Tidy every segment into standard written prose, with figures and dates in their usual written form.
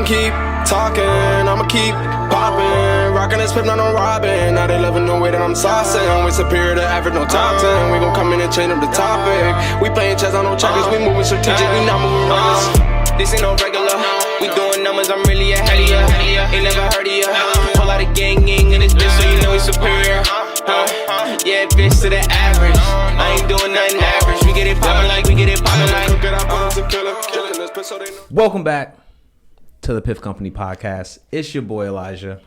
can keep talking, I'ma keep popping. Rockin' this Piff, not on robbing. Now they loving the way that I'm saucing. We superior to average, no top 10. We gon' come in and change up the topic. We playing chess on no checkers, we moving strategic, we not moving reckless. This ain't no regular, we doing numbers, I'm really ahead of ya. Ain't never heard of ya. Pull out a gang in this bitch, so you know we superior. Yeah, bitch to the average. I ain't doing nothing average. We get it poppin' like, we get it poppin' like. Welcome back to the Piff Company podcast. It's your boy Elijah,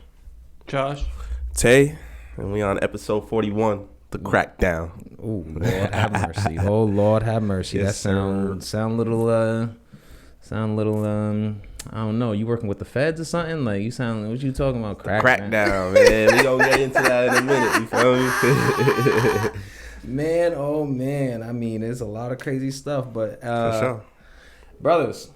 Josh, Tay, and we on episode 41, the crackdown. Oh Lord have mercy. Oh Lord have mercy. Yes, that sound little I don't know. You working with the feds or something? Like you sound. What you talking about? Crackdown, man. We gonna get into that in a minute. You feel me? Man, oh man. I mean, there's a lot of crazy stuff, but For sure. Brothers.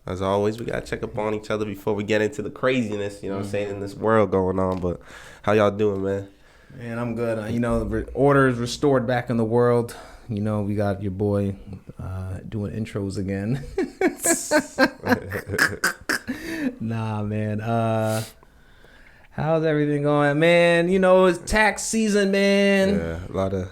As always, we gotta check up on each other before we get into the craziness. You know what I'm saying, in this world going on. But how y'all doing, man? Man, I'm good. You know, order is restored back in the world. You know, we got your boy doing intros again. Nah, man. How's everything going, man? You know, it's tax season, man. Yeah, a lot of.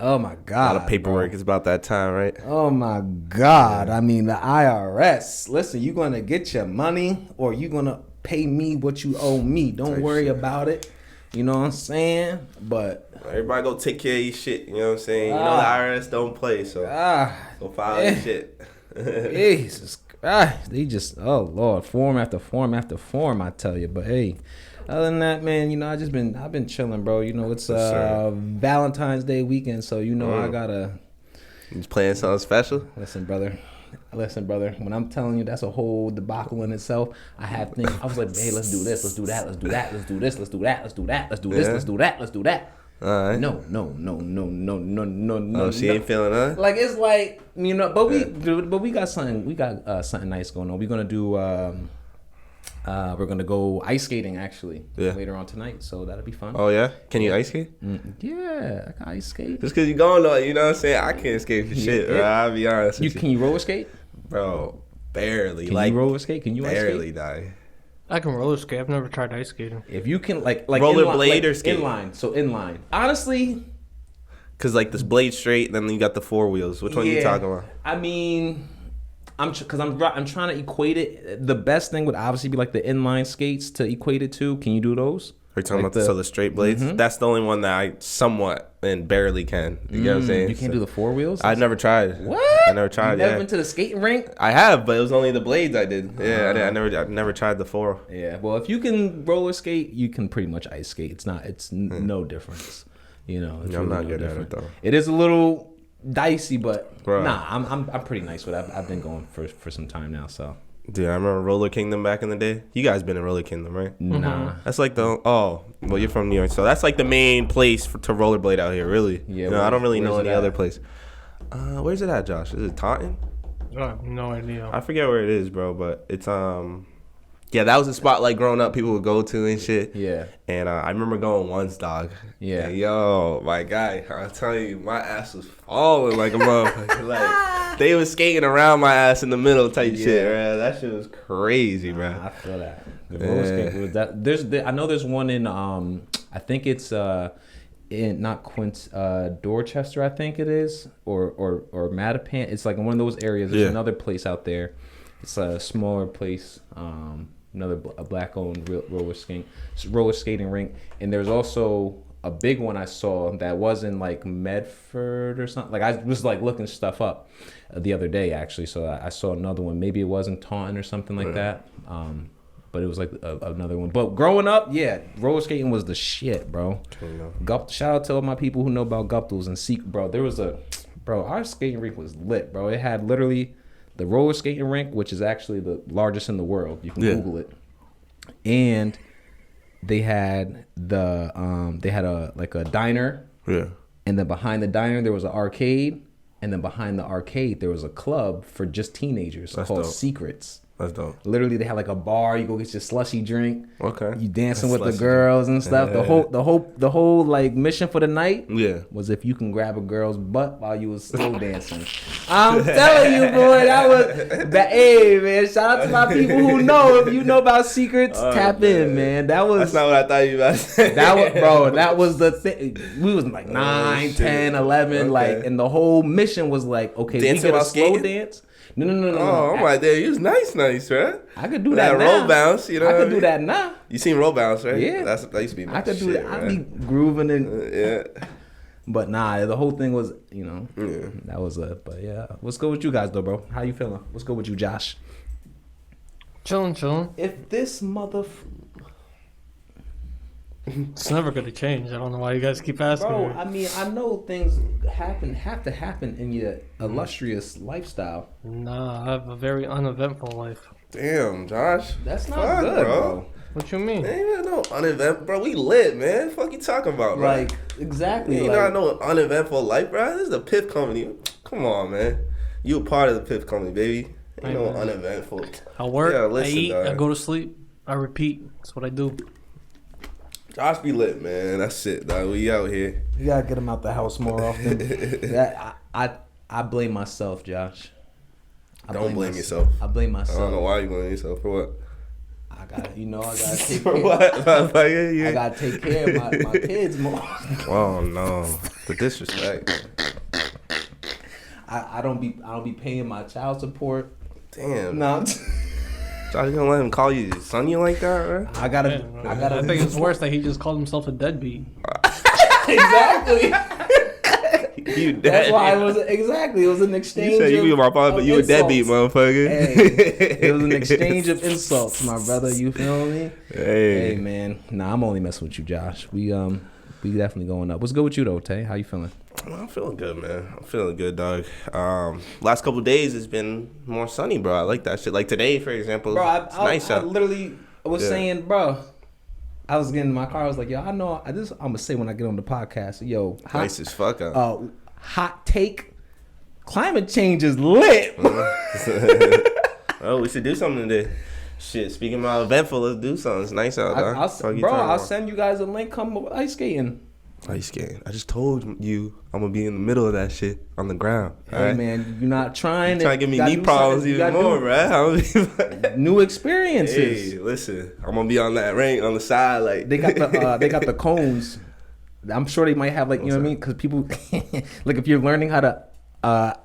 Oh my God. A lot of paperwork. Bro. It's about that time, right? Oh my God. I mean, the IRS. Listen, you gonna get your money or you gonna pay me what you owe me. Don't worry about it. You know what I'm saying? But everybody go take care of your shit. You know what I'm saying? You know the IRS don't play, so go file your shit. Jesus Christ. They just, oh Lord, form after form after form, I tell you. But hey, other than that, man, you know, I've been chilling, bro. You know, it's Valentine's Day weekend, so you know I gotta. You just playing something special? Listen, brother. When I'm telling you that's a whole debacle in itself, I was like, hey, let's do this, let's do that, let's do that, let's do this, let's do that, let's do that, let's do this, let's do that, let's do that. All right. No. Oh, she ain't feeling that? Like it's like, you know, but we got something nice going on. We're gonna do we're gonna go ice skating actually later on tonight, so that'll be fun. Oh yeah? Can you ice skate? Yeah, I can ice skate. Just cause you going on, you know what I'm saying? I can't skate for shit, bro. I'll be honest with you. Can you roller skate? Bro, barely. Can you roller skate? Can you ice skate? Barely, die. I can roller skate. I've never tried ice skating. If you can like rollerblade or skate? Inline. Honestly, cause like this blade straight, then you got the four wheels. Which one are you talking about? I mean, I'm trying to equate it. The best thing would obviously be like the inline skates to equate it to. Can you do those? Are you talking about the straight blades? Mm-hmm. That's the only one that I somewhat and barely can. You get what I'm saying? You can't do the four wheels? I've never tried. What? I never tried. You never been to the skating rink? I have, but it was only the blades I did. Yeah, I never tried the four. Yeah, well, if you can roller skate, you can pretty much ice skate. It's no difference. You know, it's I'm not good at it though. It is a little dicey, but Bro. nah, I'm pretty nice with it. I've been going for some time now, so. Dude, I remember Roller Kingdom back in the day. You guys been in Roller Kingdom, right? Nah. That's like well, you're from New York, so that's like the main place to rollerblade out here, really. Yeah. I don't really know any other place. Where's it at, Josh? Is it Taunton? I have no idea. I forget where it is, bro, but it's yeah, that was a spot like growing up people would go to and shit. Yeah. And I remember going once, dog. Yeah. And yo, my guy, I'm telling you, my ass was falling like a motherfucker. Like they was skating around my ass in the middle type shit, man. That shit was crazy, bro. I feel that. The roller skate, I know there's one in I think it's in not Quince Dorchester, I think it is, or Mattapan. It's like in one of those areas. There's another place out there. It's a smaller place. A black-owned roller skating rink, and there's also a big one I saw that was in like Medford or something. Like I was like looking stuff up the other day actually, so I saw another one. Maybe it was in Taunton or something like that. But it was like another one. But growing up, yeah, roller skating was the shit, bro. Shout out to all my people who know about Guptals and Seek, bro. Our skating rink was lit, bro. It had literally the roller skating rink, which is actually the largest in the world. You can Google it. And they had a diner. Yeah. And then behind the diner there was an arcade, and then behind the arcade there was a club for just teenagers called dope. Secrets. That's dope. Literally, they had like a bar. You go get your slushy drink. Okay. You dancing That's with the slushy girls and stuff. Yeah. The whole like mission for the night. Yeah. Was if you can grab a girl's butt while you was slow dancing. I'm telling you, boy, that was. Hey, man, shout out to my people who know. If you know about secrets, tap in, man. That's not what I thought you were about to say. That was, bro. That was the thing. We was like 9, 10, 11, Okay. like, and the whole mission was like, okay, Dancing we get a while slow skating? dance. No. Oh, I'm like, damn, you was nice, right? I could do that now. roll bounce, you know. I what could I do mean? that now. You seen roll bounce, right? Yeah. That used to be my I could shit, do that. I'd be man. grooving and. Yeah. But nah, the whole thing was, you know, Yeah. that was a. But yeah, what's good with you guys though, bro? How you feeling? What's good with you, Josh? Chilling. If this It's never gonna change. I don't know why you guys keep asking bro, me. I mean, I know things have to happen in your illustrious lifestyle. Nah, I have a very uneventful life. Damn, Josh. That's not Fuck, good, bro. What you mean? Ain't no uneventful, bro. We lit, man. Fuck you talking about, bro? Like exactly. You like, know, no uneventful life, bro. This is the Piff company. Come on, man. You a part of the Piff company, baby. Ain't no Amen. uneventful. I work, Yeah, listen, I eat, dog. I go to sleep, I repeat. That's what I do. Josh be lit, man. That's it, dog. We out here. you gotta get him out the house more often. That I blame myself, Josh. Don't blame yourself. I blame I myself. don't know why you blame yourself for what. I gotta take For care. what? I gotta take care of my kids more. Oh no, the disrespect. I don't be paying my child support. Damn. No, Josh, you gonna let him call you son you like that, right? I gotta. Man, I gotta. I think it's worse that he just called himself a deadbeat. exactly. You dead. That's why it was exactly. It was an exchange. You said you be my father, but of you a deadbeat, insults. motherfucker. Hey, it was an exchange of insults, my brother. You feel me? Hey. Hey, man. Nah, I'm only messing with you, Josh. We definitely going up. What's good with you though, Tay? How you feeling? I'm feeling good, man. I'm feeling good, dog. Last couple days it's been more sunny, bro. I like that shit. Like today, for example, it's nice I out. literally was Yeah. saying, bro. I was getting in my car. I was like, yo, I know. I'm gonna say when I get on the podcast, yo, Nice as fuck out. hot take. Climate change is lit. Oh, we should do something today. Shit, speaking about eventful, let's do something. It's nice out, dog. I'll send you guys a link. Come ice skating. Ice skating. I just told you I'm gonna be in the middle of that shit on the ground. Hey man, you're not trying Trying to give me knee problems even more, bro. New experiences. Hey, listen, I'm gonna be on that ring on the side, like They got the cones. I'm sure they might have like, you know what I mean? Because people like if you're learning how to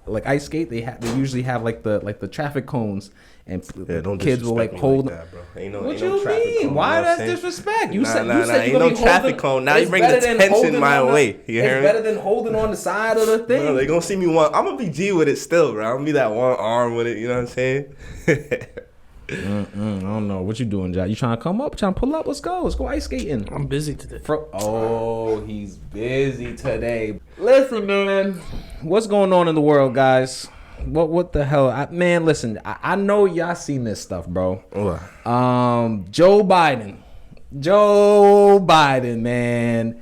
like ice skate, they usually have like the traffic cones, and Yeah, don't kids will like disrespect me hold. that, bro. Ain't no, What ain't you no traffic mean? cone, Why you know what I'm that's saying? disrespect? You Nah, said nah, you said ain't you're no gonna be traffic holding, cone. Now you it's bring the better than tension holding my on the- way. You hear It's me? better than holding on the side of the thing. No, they gonna see me one. I'm gonna be G with it still, bro. I'm gonna be that one arm with it. You know what I'm saying? I don't know what you doing, John. You trying to come up? Trying to pull up? Let's go. Let's go ice skating. I'm busy today. He's busy today. Listen, man, what's going on in the world, guys? What the hell? Man, listen, I know y'all seen this stuff, bro. What? Joe Biden, man.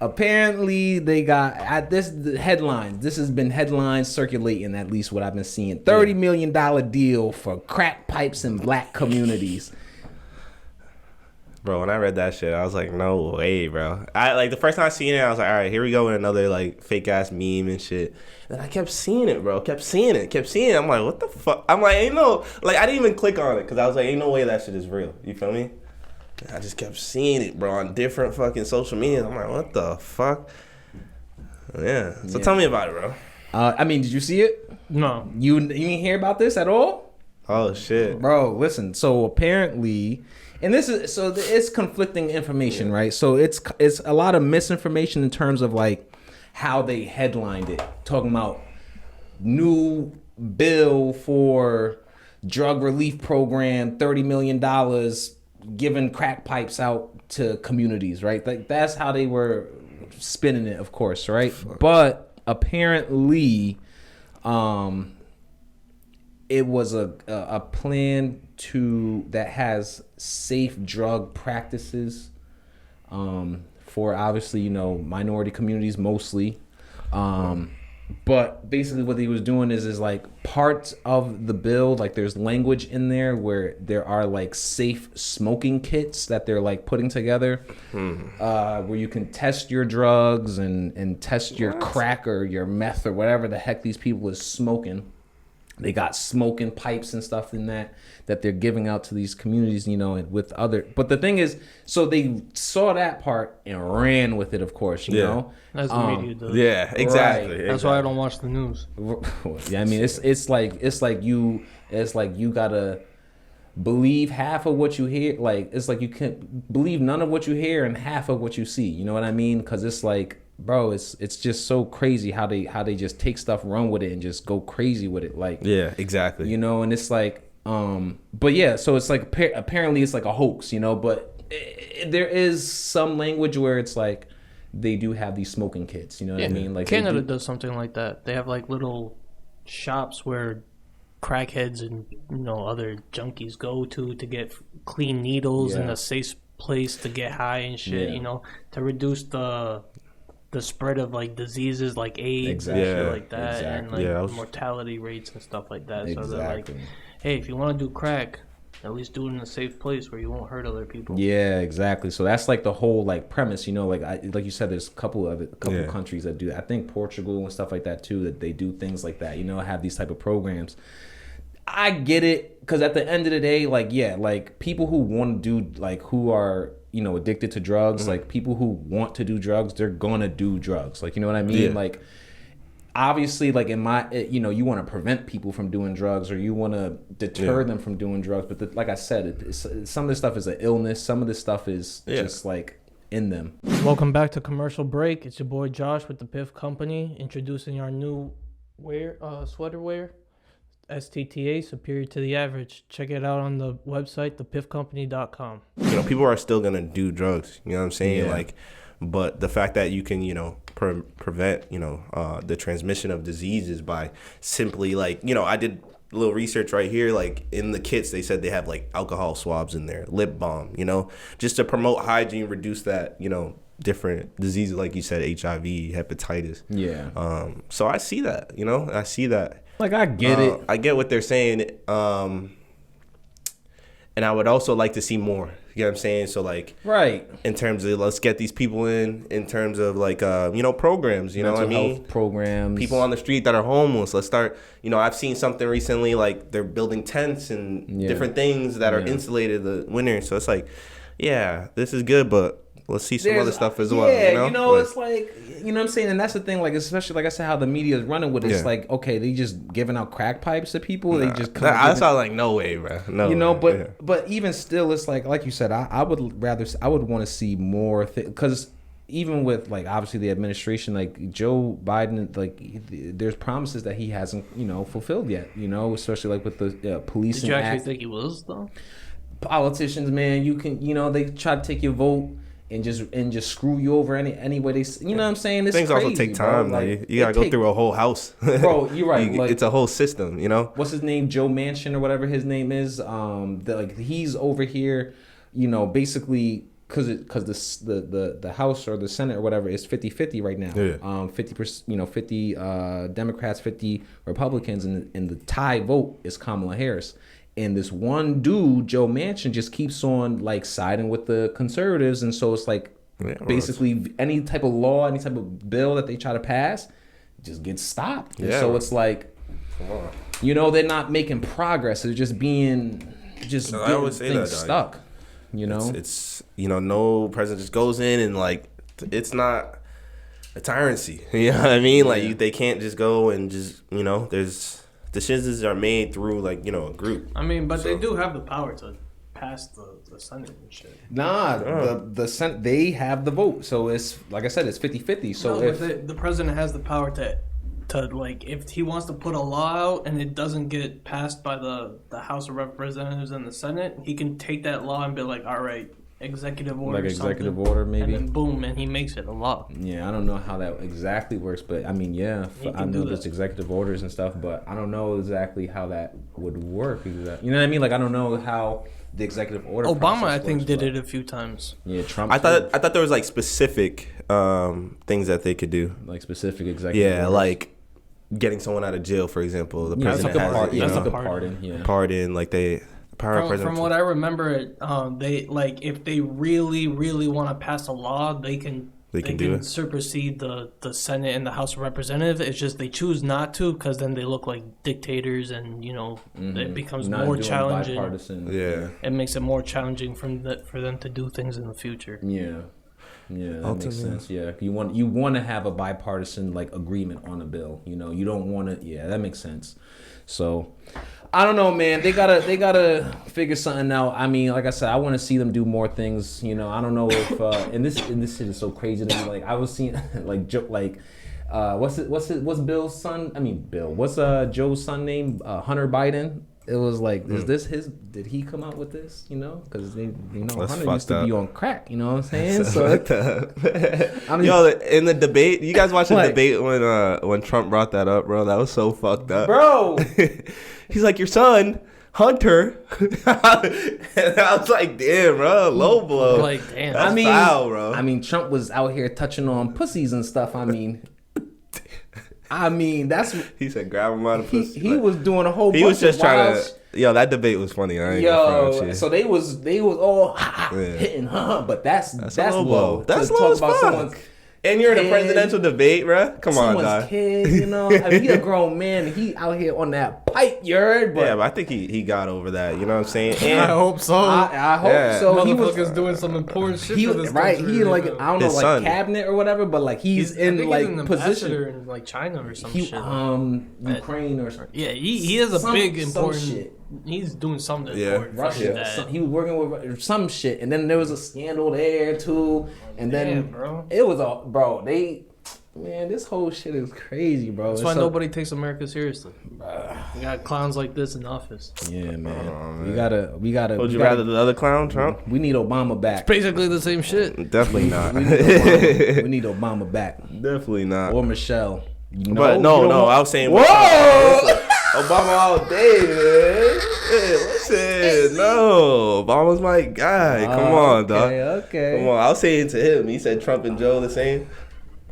Apparently, they got at the headlines. This has been headlines circulating, at least what I've been seeing. $30 million deal for crack pipes in black communities. Bro, when I read that shit, I was like, no way, bro. I like the first time I seen it, I was like, all right, here we go with another like fake ass meme and shit. And I kept seeing it, bro. Kept seeing it. I'm like, what the fuck? I'm like, ain't no, like I didn't even click on it because I was like, ain't no way that shit is real. You feel me? And I just kept seeing it, bro, on different fucking social media. I'm like, what the fuck? Yeah. So tell me about it, bro. I mean, did you see it? No. You didn't hear about this at all? Oh shit. Bro, listen. So apparently, and it's conflicting information, right? So it's a lot of misinformation in terms of like how they headlined it, talking about new bill for drug relief program, $30 million giving crack pipes out to communities, right? Like that's how they were spinning it, of course, right? But apparently, it was a plan that has safe drug practices for obviously, minority communities mostly. But basically what he was doing is like parts of the bill, like there's language in there where there are like safe smoking kits that they're like putting together, where you can test your drugs and test your crack or your meth or whatever the heck these people is smoking. They got smoking pipes and stuff in that they're giving out to these communities, you know, and with other. But the thing is, so they saw that part and ran with it, of course, you know. As the media does. Yeah, exactly. Right. That's why I don't watch the news. Yeah, I mean, it's like you gotta believe half of what you hear. Like it's like you can't believe none of what you hear and half of what you see. You know what I mean? Because it's like, bro, it's just so crazy how they just take stuff, run with it, and just go crazy with it. Like, yeah, exactly. You know, and it's like, but yeah, so it's like apparently it's like a hoax, you know, but there is some language where it's like they do have these smoking kits, you know what I mean? Like Canada does something like that. They have like little shops where crackheads and other junkies go to get clean needles and a safe place to get high and shit. You know, to reduce the spread of like diseases like AIDS and shit like that, and like mortality rates and stuff like that. So they're like, hey, if you want to do crack, at least do it in a safe place where you won't hurt other people. Yeah, exactly. So that's like the whole like premise, you know, like you said, there's a couple countries that do. I think Portugal and stuff like that too, that they do things like that, you know, have these type of programs. I get it, because at the end of the day, like, yeah, like people who want to do, like, who are, you know, addicted to drugs, like people who want to do drugs, they're gonna do drugs. Like, you know what I mean? Like, obviously, like you know, you want to prevent people from doing drugs, or you want to deter them from doing drugs. But like I said, some of this stuff is an illness. Some of this stuff is just like in them. Welcome back to Commercial Break. It's your boy Josh with the Piff Company, introducing our new sweater wear. STTA, superior to the average. Check it out on the website, thepiffcompany.com. You know, people are still gonna do drugs. You know what I'm saying? Like, but the fact that you can, you know, prevent, you know, the transmission of diseases by simply, like, you know, I did a little research right here. Like, in the kits, they said they have like alcohol swabs in there, lip balm. You know, just to promote hygiene, reduce that, you know, different diseases, like you said, HIV, hepatitis. Yeah. So I see that. You know, I see that. Like, I get it. I get what they're saying. And I would also like to see more. You know what I'm saying? So, like, right. In terms of, let's get these people in terms of, like, you know, programs. You know what I mean? Health programs. People on the street that are homeless. Let's start, you know, I've seen something recently, like, they're building tents and different things that are insulated the winter. So it's like, yeah, this is good, but let's see some other stuff as well. Yeah, you know, it's like, you know what I'm saying? And that's the thing, like, especially, like I said, how the media is running with it. It's like, okay, they just giving out crack pipes to people. They just come. I saw, like, no way, bro. No, you know, but even still, it's like you said, I would want to see more, because even with, like, obviously the administration, like Joe Biden, like, there's promises that he hasn't, you know, fulfilled yet. You know, especially like with the policing. Did you actually think he was though? Politicians, man, you can, you know, they try to take your vote and just screw you over any way they, you know what I'm saying? It's things crazy, also take time. Like, you gotta go through a whole house, bro. You're right. Like, it's a whole system, you know. What's his name? Joe Manchin or whatever his name is. Like, he's over here, you know, basically because the House or the Senate or whatever is 50-50 right now. 50%, you know, 50 Democrats, 50 Republicans, and the tie vote is Kamala Harris. And this one dude, Joe Manchin, just keeps on, like, siding with the conservatives. And so it's like, basically any type of law, any type of bill that they try to pass just gets stopped. And so it's like, you know, they're not making progress. They're just getting things stuck. You know? It's you know, no president just goes in and, like, it's not a tyrrancy. You know what I mean? Like, they can't just go and just, you know, decisions are made through, like, you know, a group. I mean, but they do have the power to pass the Senate and shit. The Senate, they have the vote. So it's, like I said, it's 50-50. So but the president has the power to like, if he wants to put a law out and it doesn't get passed by the House of Representatives and the Senate, he can take that law and be like, all right, executive order, like executive order, maybe, and then boom, and he makes it a law. Yeah, I don't know how that exactly works, but I mean, I know there's executive orders and stuff, but I don't know exactly how that would work. Exactly, you know what I mean? Like, I don't know how the executive order. Obama, I think, did it a few times. Yeah, Trump. I thought there was, like, specific things that they could do, like specific executive. orders. Like, getting someone out of jail, for example. The Yeah, president that's has a it, you that's know, a pardon. Yeah. pardon, like they power of From president. what I remember, they like if they really want to pass a law, they can do it. supersede the Senate and the House of Representatives. It's just they choose not to because then they look like dictators, and it becomes Not more doing challenging. bipartisan. Yeah. It makes it more challenging for them to do things in the future. Yeah. Yeah, that makes sense. Yeah, you want to have a bipartisan like agreement on a bill. You don't want to. Yeah, that makes sense. So, I don't know, man. They gotta figure something out. I mean, like I said, I want to see them do more things. I don't know if and this shit is so crazy to me. Like I was seeing what's Bill's son? I mean, Bill. What's Joe's son name? Hunter Biden. It was like, is this his? Did he come out with this? Because Hunter used to be on crack. You know what I'm saying? So, I mean, yo, in the debate, you guys watched the debate when Trump brought that up, bro? That was so fucked up, bro. He's like, your son, Hunter, and I was like, damn, bro, low blow. Like, damn, that's foul, bro. I mean, Trump was out here touching on pussies and stuff. I mean, that's he said grab him out of pussy. He was doing a whole. He was just trying to. Yo, that debate was funny. I ain't gonna front you. So they was all hitting, but that's low. That's low as fuck. And you're in a presidential debate, bro. Come on, dog. Kid, I mean, he a grown man. And he out here on that pipe, you heard? But yeah, but I think he got over that. You know what I'm saying? And I hope so. I hope so. He was doing some important shit he, for this right. country. He like I don't know, His like son. cabinet or whatever, but like he's in like an position in like China or some shit. Ukraine or something. Yeah, he is a big important shit. He's doing something important for Russia. that. He was working with some shit, and then there was a scandal there too, and then bro. It was this whole shit is crazy, bro. That's why nobody takes America seriously. We got clowns like this in office. Yeah, man. We gotta. Would you rather the other clown, Trump? We need Obama back. Basically the same shit. Definitely not. We need Obama back. Definitely not. Or Michelle. But no, I was saying. Whoa! Obama all day, man. Hey, listen, no, Obama's my guy. Come on, dog. Okay. Come on. I was saying to him, he said Trump and Joe the same.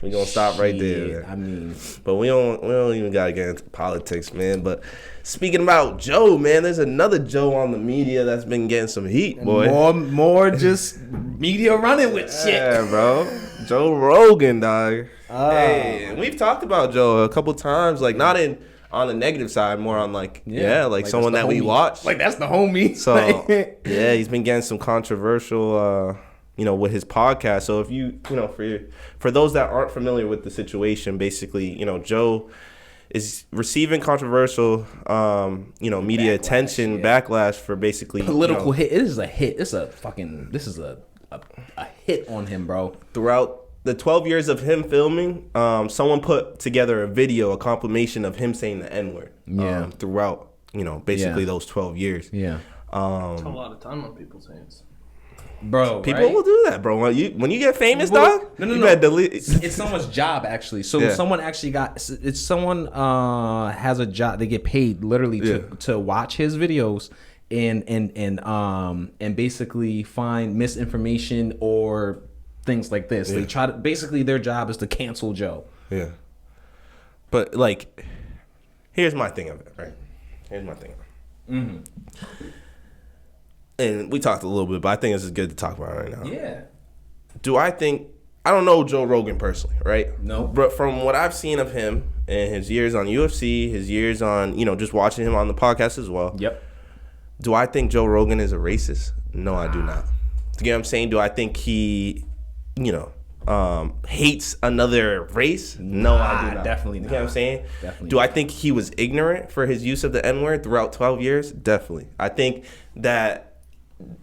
We're gonna stop right there. I mean, but we don't even gotta get into politics, man. But speaking about Joe, man, there's another Joe on the media that's been getting some heat, boy. More just media running with shit. Yeah, bro. Joe Rogan, dog. Hey, we've talked about Joe a couple times, like not on the negative side, more on like someone that we watch. Like that's the homie. So yeah, he's been getting some controversial with his podcast. So if you for those that aren't familiar with the situation, basically, Joe is receiving controversial media attention, backlash for basically political hit. It is a hit. This is a hit on him, bro. Throughout the 12 years of him filming, someone put together a video, a compilation of him saying the N-word. Throughout, basically those 12 years. Yeah. It's a lot of time on people's hands. Bro, people will do that, bro. When you get famous, dog, no. better delete. It's someone's job actually. So someone actually someone has a job. They get paid literally to watch his videos and basically find misinformation or things like this. They try to basically their job is to cancel Joe. Yeah. But like, here's my thing of it, right? Here's my thing. Mm-hmm. And we talked a little bit, but I think this is good to talk about right now. Yeah. I don't know Joe Rogan personally, right? No. But from what I've seen of him and his years on UFC, his years on, just watching him on the podcast as well. Yep. Do I think Joe Rogan is a racist? No, I do not. You get what I'm saying? Do I think he, hates another race? No, I do not. Definitely not. You know what I'm saying? Definitely. Do I think he was ignorant for his use of the N-word throughout 12 years? Definitely. I think that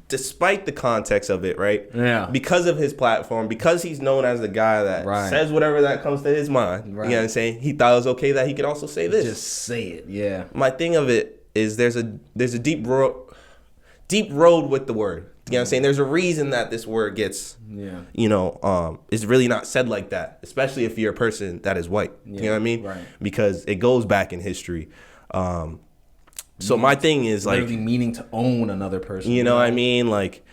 despite the context of it, right? Yeah. Because of his platform, because he's known as the guy that says whatever that comes to his mind. Right. You know what I'm saying? He thought it was okay that he could also say this. Just say it, yeah. My thing of it is there's a deep road with the word. You know what I'm saying? There's a reason that this word gets, is really not said like that, especially if you're a person that is white. You know what I mean? Right. Because it goes back in history. So my thing is like literally meaning to own another person. You know what I mean? Like,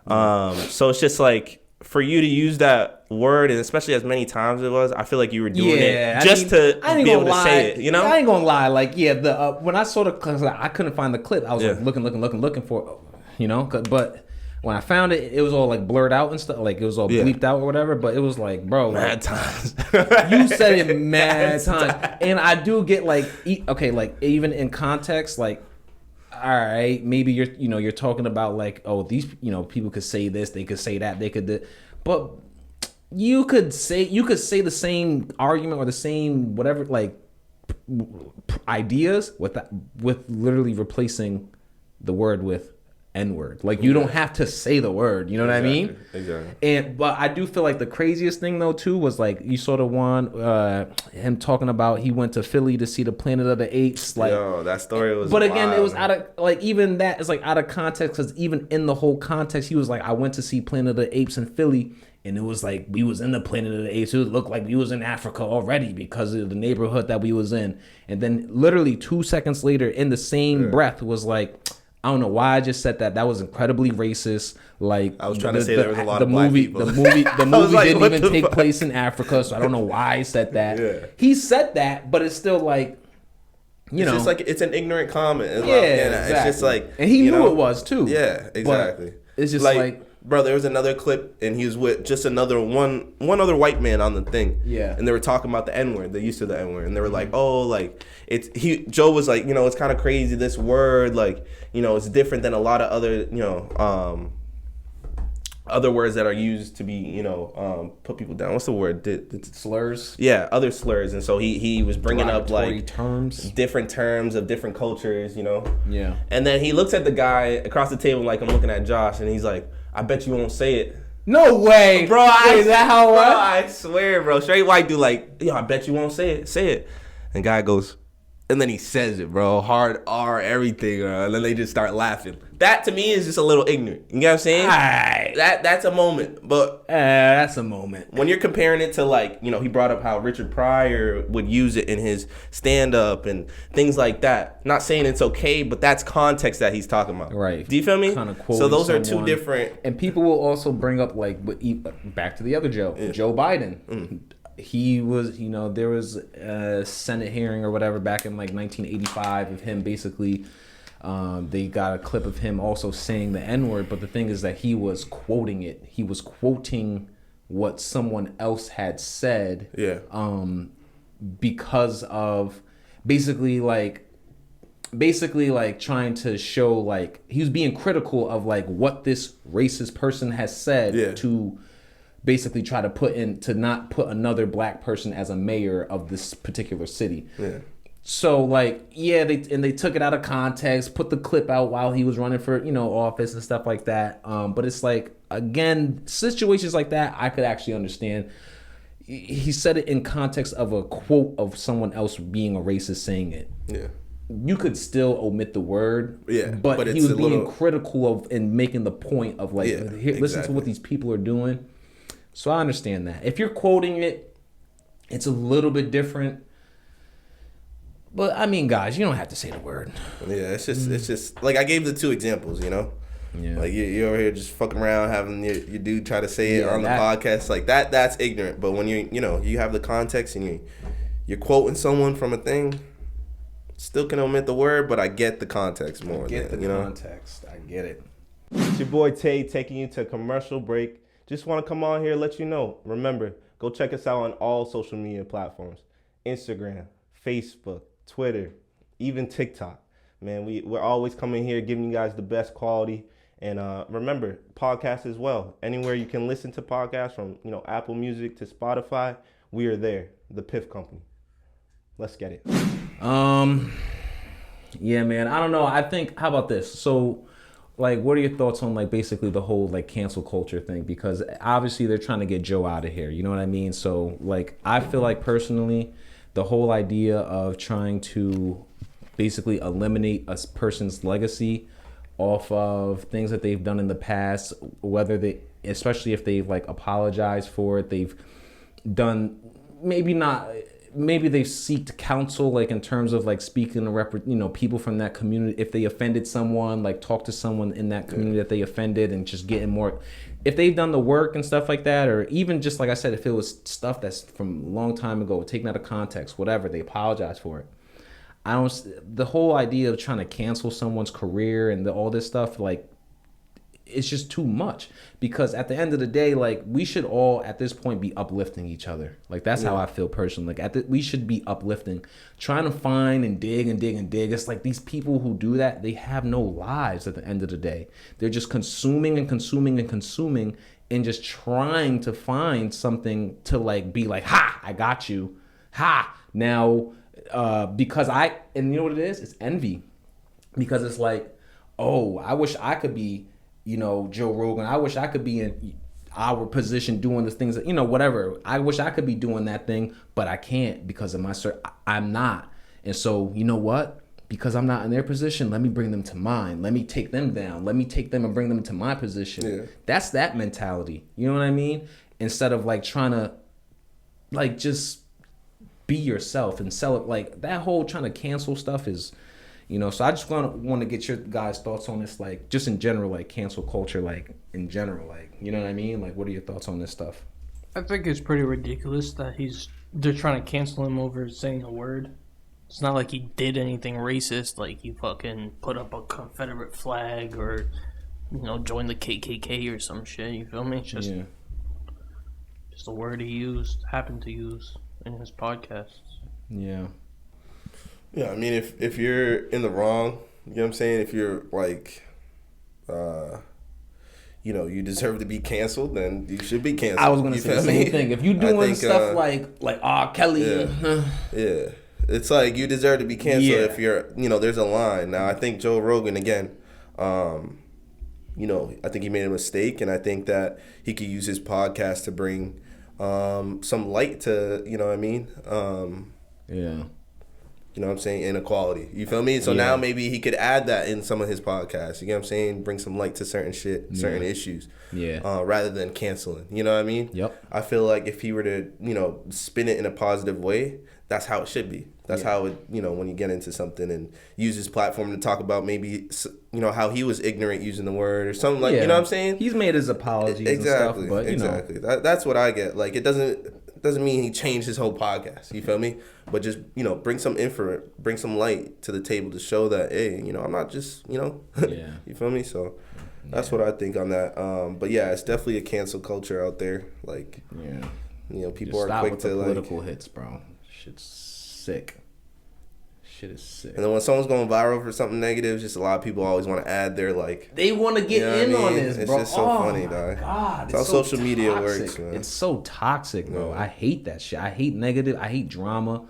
so it's just like for you to use that word, and especially as many times it was, I feel like you were doing it just I ain't be able gonna to lie. say it, you know? I ain't gonna lie. Like, yeah, the when I saw the, cause I couldn't find the clip. I was like looking for, you know. But when I found it, it was all like blurred out and stuff. Like it was all bleeped out or whatever. But it was like, bro, Mad times. you said it mad times, and I do get like, okay, like even in context, like. All right, maybe you're talking about like, oh, these people could say this, they could say that, they could, but you could say the same argument or the same whatever like ideas with literally replacing the word with N-word. Like you don't have to say the word, you know what I mean? Exactly. But I do feel like the craziest thing though too was like you saw the one him talking about he went to Philly to see the Planet of the Apes. Like, yo, that story was. But again, wild, it was man. out of like even that is like out of context because even in the whole context, he was like, I went to see Planet of the Apes in Philly. And it was like we was in the Planet of the Apes. It looked like we was in Africa already because of the neighborhood that we was in. And then literally 2 seconds later, in the same breath, was like, I don't know why I just said that. That was incredibly racist. Like I was trying to say there was a lot of movie, black people. The movie like, didn't what even the take fuck? place in Africa, so I don't know why I said that. Yeah. He said that, but it's still like, you know, It's just like it's an ignorant comment. yeah, exactly. It's just like, and he you knew know, it was too. Yeah, exactly. But it's just like bro, there was another clip, and he was with just another one other white man on the thing. Yeah. And they were talking about the N-word, the use of the N-word, and they were like, oh, like Joe was like, it's kind of crazy, this word, like, it's different than a lot of other, other words that are used to be, put people down. What's the word? slurs. Yeah, other slurs. And so he was bringing up like terms, different terms of different cultures, Yeah. And then he looks at the guy across the table like I'm looking at Josh, and he's like, I bet you won't say it. No way, Bro, is that how it was? I swear, bro. Straight white dude like, yo, I bet you won't say it. Say it. And guy goes, and then he says it, bro. Hard R, everything. And then they just start laughing. That to me is just a little ignorant. You know what I'm saying? Alright. That's a moment. But That's a moment. when you're comparing it to like, he brought up how Richard Pryor would use it in his stand-up and things like that. Not saying it's okay, but that's context that he's talking about. Right. Do you feel me? Kind of So those are someone. two different. And people will also bring up like, back to the other Joe, Joe Biden. He was, there was a Senate hearing or whatever back in like 1985 of him basically. They got a clip of him also saying the N-word, but the thing is that he was quoting it. He was quoting what someone else had said. Yeah. Because of basically like trying to show like he was being critical of like what this racist person has said to basically try to not put another black person as a mayor of this particular city. Yeah. So like, they took it out of context, put the clip out while he was running for, office and stuff like that. But it's like, again, situations like that, I could actually understand. He said it in context of a quote of someone else being a racist saying it. Yeah. You could still omit the word. Yeah. But he was being critical of and making the point of like, listen to what these people are doing. So I understand that. If you're quoting it, it's a little bit different. But I mean, guys, you don't have to say the word. Yeah, it's just like I gave the two examples, Yeah. Like you're over here just fucking around having your dude try to say it on the podcast, like that's ignorant. But when you have the context and you're quoting someone from a thing, still can omit the word, but I get the context more. I get the context. I get it. It's your boy Tay taking you to a commercial break. Just want to come on here and let you know. Remember, go check us out on all social media platforms. Instagram, Facebook, Twitter, even TikTok. Man, we're always coming here giving you guys the best quality. And remember, podcasts as well. Anywhere you can listen to podcasts from, Apple Music to Spotify, we are there. The Piff Company. Let's get it. Yeah, man. I don't know. I think, how about this? So, like, what are your thoughts on, like, basically the whole, like, cancel culture thing? Because obviously they're trying to get Joe out of here. You know what I mean? So, like, I feel like personally, the whole idea of trying to basically eliminate a person's legacy off of things that they've done in the past, especially if they've like apologized for it, they've done maybe not maybe they seek counsel, like in terms of like speaking to people from that community. If they offended someone, like talk to someone in that community that they offended, and just getting more. If they've done the work and stuff like that, or even just like I said, if it was stuff that's from a long time ago, taken out of context, whatever, they apologize for it. The whole idea of trying to cancel someone's career and all this stuff, like, it's just too much, because at the end of the day, like, we should all at this point be uplifting each other. Like, that's how I feel personally. Like, we should be uplifting, trying to find and dig and dig and dig. It's like these people who do that, they have no lives at the end of the day. They're just consuming and consuming and consuming, and just trying to find something to like be like, ha, I got you, ha, now because and you know what it is? It's envy, because it's like, oh, I wish I could be, Joe Rogan. I wish I could be in our position doing the things that, whatever. I wish I could be doing that thing, but I can't because of I'm not. And so, you know what? Because I'm not in their position, let me bring them to mine. Let me take them down. Let me take them and bring them to my position. Yeah. That's that mentality. You know what I mean? Instead of like trying to like just be yourself and sell it. Like that whole trying to cancel stuff is, so I just want to get your guys' thoughts on this, like just in general, like cancel culture, like in general, like, you know what I mean? Like, what are your thoughts on this stuff? I think it's pretty ridiculous that they're trying to cancel him over saying a word. It's not like he did anything racist, like he fucking put up a Confederate flag or, joined the KKK or some shit, you feel me? It's just a word he happened to use in his podcasts. Yeah. Yeah, I mean, if you're in the wrong, you know what I'm saying? If you're like, you deserve to be canceled, then you should be canceled. I was going to say the same thing. If you're doing stuff like R. Kelly. Yeah. It's like you deserve to be canceled if you're, there's a line. Now, I think Joe Rogan, again, I think he made a mistake, and I think that he could use his podcast to bring some light to, you know what I mean? You know what I'm saying? Inequality. You feel me? So now maybe he could add that in some of his podcasts. You know what I'm saying? Bring some light to certain shit, certain issues. Yeah. Rather than canceling. You know what I mean? Yep. I feel like if he were to, spin it in a positive way, that's how it should be. That's how it, when you get into something and use his platform to talk about maybe, how he was ignorant using the word or something like, you know what I'm saying? He's made his apologies and stuff, but exactly. That's what I get. Like, it doesn't mean he changed his whole podcast. You feel me? But just, bring some light to the table to show that, hey, I'm not just, you feel me? So that's what I think on that. But yeah, it's definitely a cancel culture out there. Like, people just are quick with to the like political hits, bro. Shit's sick. Shit is sick. And then when someone's going viral for something negative, just a lot of people always want to add their like. They want to get in on this, bro. It's just so funny, dog. God, it's how so social media toxic. works, man. It's so toxic, bro. I hate that shit. I hate negative. I hate drama.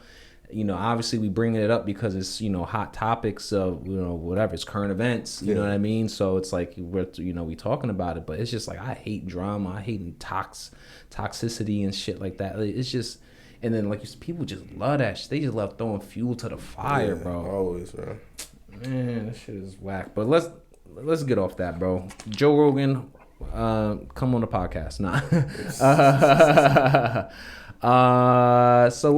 Obviously we bringing it up because it's hot topics of whatever. It's current events. You know what I mean? So it's like we talking about it, but it's just like I hate drama. I hate toxicity and shit like that. It's just. And then, like, people just love that shit. They just love throwing fuel to the fire, bro. Always, bro. Man, that shit is whack. But let's get off that, bro. Joe Rogan, come on the podcast. So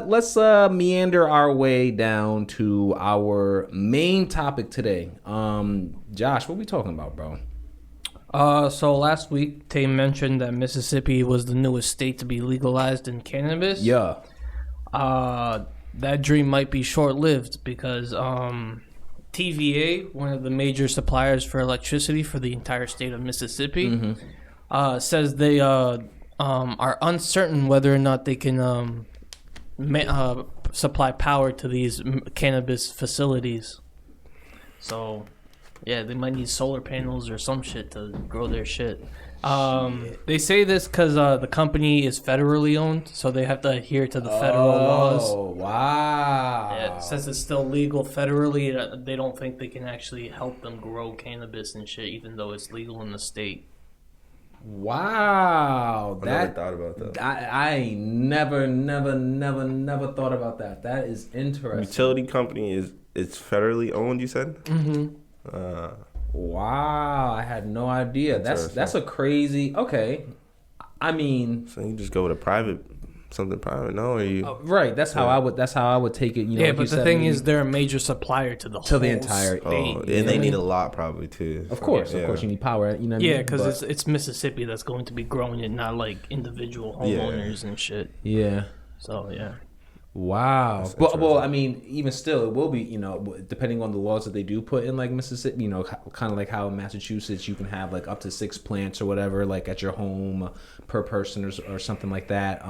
let's meander our way down to our main topic today. Josh, what we talking about, bro? So last week, Tay mentioned that Mississippi was the newest state to be legalized in cannabis. Yeah. That dream might be short-lived because TVA, one of the major suppliers for electricity for the entire state of Mississippi, says they are uncertain whether or not they can supply power to these cannabis facilities. So... yeah, they might need solar panels or some shit to grow their shit. They say this because the company is federally owned, so they have to adhere to the federal laws. Oh, wow. Yeah, since it's still legal federally, they don't think they can actually help them grow cannabis and shit, even though it's legal in the state. Wow. I never thought about that. I never thought about that. That is interesting. Utility company it's federally owned, you said? Mm-hmm. Wow, I had no idea. That's a crazy. Okay, I mean, so you just go with a private something private? No, or you? Right. That's how I would. That's how I would take it. You know, Yeah, like but you the said, thing maybe- is, they're a major supplier to the entire. state. And they need a lot probably too. Of course, Yeah. you need power. You know. What I Yeah, mean? because But- it's Mississippi that's going to be growing it, not like individual homeowners and shit. Yeah. So yeah. Wow. Well, I mean, even still, it will be, you know, depending on the laws that they do put in, like Mississippi, you know, kind of like how in Massachusetts you can have like up to 6 plants or whatever, like at your home per person or something like that.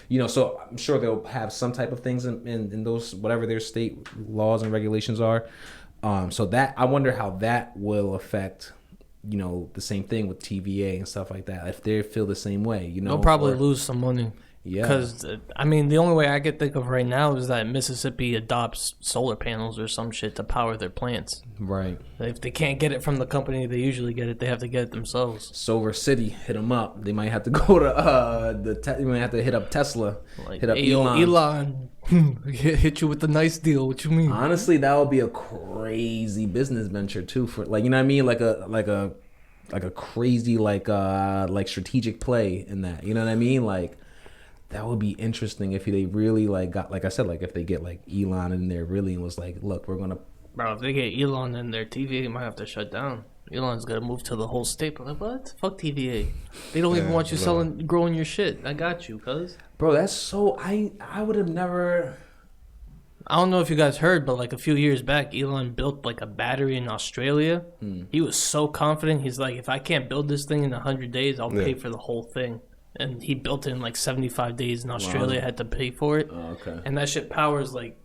You know, so I'm sure they'll have some type of things in those, whatever their state laws and regulations are. So that, I wonder how that will affect, you know, the same thing with TVA and stuff like that. If they feel the same way, you know. They'll probably lose some money. Yeah. Because, I mean, the only way I could think of right now is that Mississippi adopts solar panels or some shit to power their plants. Right. If they can't get it from the company they usually get it, they have to get it themselves. Silver City, hit them up. They might have to go to they might have to hit up Tesla, Like, hit up hey, yo, Elon. hit you with the nice deal. What you mean? Honestly, that would be a crazy business venture too. For like, you know what I mean, like a crazy like strategic play in that. You know what I mean, like. That would be interesting if they really like got, like I said, like if they get like Elon in there really and was like, look, we're gonna. Bro, if they get Elon in their TVA, might have to shut down. Elon's gonna move to the whole state. But like, what? Fuck TVA. They don't even want you growing your shit. I got you, cuz. Bro, that's so. I would have never. I don't know if you guys heard, but like a few years back, Elon built like a battery in Australia. He was so confident. He's like, if I can't build this thing in 100 days, I'll pay for the whole thing. And he built it in like 75 days, and Australia had to pay for it. Oh, okay. And that shit powers like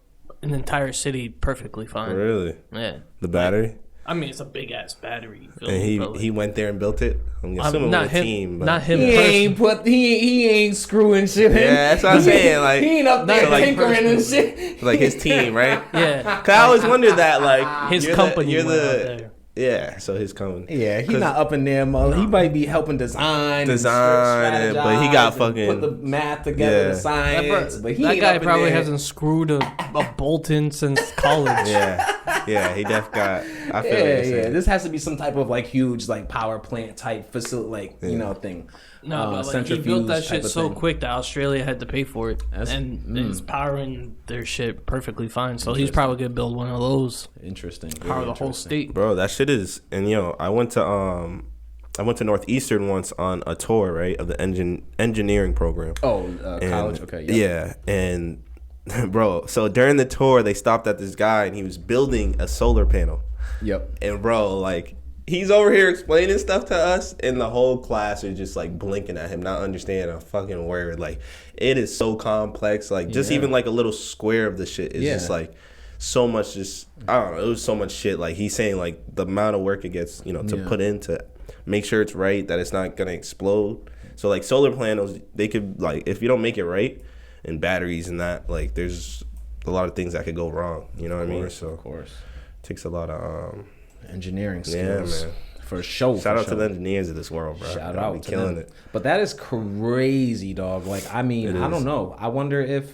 an entire city perfectly fine. Really? Yeah. The battery? I mean, it's a big ass battery. And he went there and built it. I'm assuming not with a him, team. But not him. He ain't screwing shit in. Yeah, that's what I'm saying. Like He ain't up there so, like, tinkering and shit. like his team, right? Yeah. Cause I always wondered that, like His you're company you're went out there. Yeah, so his company. Yeah, he's not up in there, mother. He might be helping design, but he got fucking put the math together, the science. But That guy probably hasn't screwed a bolt in since college. Yeah, he def got. I feel Yeah. This has to be some type of like huge like power plant type facility, like you know thing. No, but like, he built that shit so quick that Australia had to pay for it, and it's powering their shit perfectly fine. So he's probably gonna build one of those. Interesting. Power the whole state. Bro, that shit is. And I went to Northeastern once on a tour, right, of the engineering program. College. Okay. Yep. Yeah, and bro, so during the tour they stopped at this guy and he was building a solar panel. Yep. And bro, like he's over here explaining stuff to us, and the whole class is just like blinking at him, not understanding a fucking word. Like it is so complex. Like just even like a little square of the shit is just like so much. Just I don't know. It was so much shit. Like he's saying like the amount of work it gets, to put in to make sure it's right, that it's not gonna explode. So like solar panels, they could like if you don't make it right, and batteries and that, like there's a lot of things that could go wrong. You know what I mean? So of course, takes a lot of engineering skills. Yeah, man. For sure. Shout out to the engineers of this world, bro. Shout out to killing them. it. But that is crazy, dog. Like, I mean, I don't know. I wonder if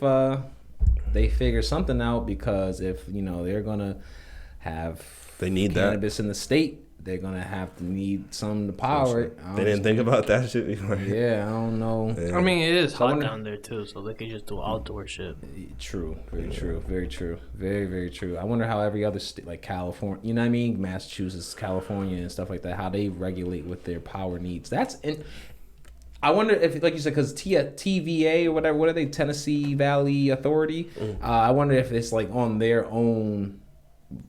they figure something out, because if they're gonna have cannabis in the state, they're gonna have to need some to power it. They didn't think about that shit before. Yeah, I don't know. Yeah. I mean, it is hot down there too, so they could just do outdoor shit. True, very true, very true, very very true. I wonder how every other state, like California, you know what I mean, Massachusetts, California, and stuff like that, how they regulate with their power needs. I wonder if, like you said, because TVA or whatever, what are they, Tennessee Valley Authority? I wonder if it's like on their own,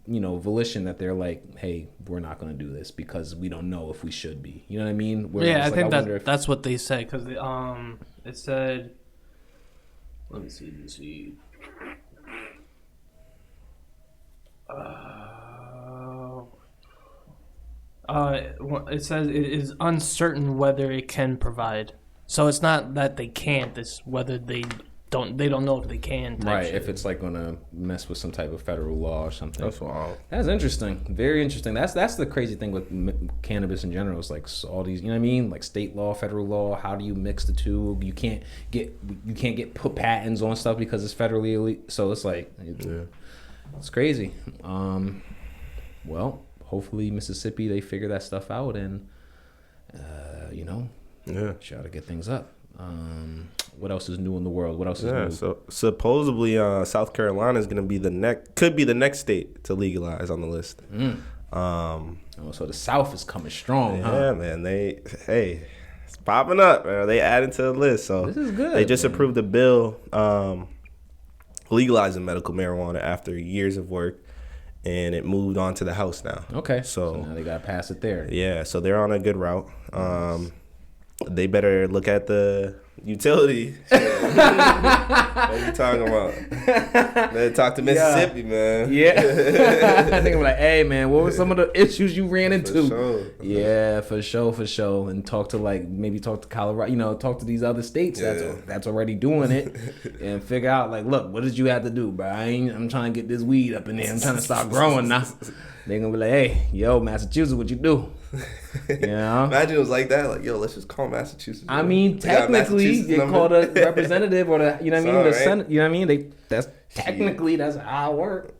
volition, that they're like, hey, we're not going to do this because we don't know if we should be. You know what I mean? I think that's what they said, because it said, let me see. It says it is uncertain whether it can provide. So it's not that they can't. It's whether they don't know if they can. Right. Shit. If it's like gonna mess with some type of federal law or something. That's wild. That's interesting. Very interesting. That's the crazy thing with cannabis in general. It's like all these, you know what I mean? Like state law, federal law. How do you mix the two? You can't get put patents on stuff because it's federally illegal. So it's like, it's crazy. Well, hopefully Mississippi, they figure that stuff out and try to get things up. What else is new in the world? What else is Yeah, new? so supposedly could be the next state to legalize on the list. So the South is coming strong, Yeah, huh? man. It's popping up, man. They added to the list. So This is good. They just man. approved a bill legalizing medical marijuana after years of work, and it moved on to the House now. Okay. So now they gotta pass it there. yeah, so they're on a good route. They better look at the utility. What are you talking about? Better talk to Mississippi, man. Yeah. I think I'm like, hey man, what were some of the issues you ran into? For sure. Yeah, for sure. And talk to Colorado, talk to these other states that's already doing it and figure out like, look, what did you have to do, bro? I'm trying to get this weed up in there. I'm trying to start growing now. They're gonna be like, hey, yo, Massachusetts, what you do? Imagine it was like that. Like, yo, let's just call Massachusetts. I mean, technically, they called a representative or the, you know what I mean, the Senate. You know what I mean? That's how it works.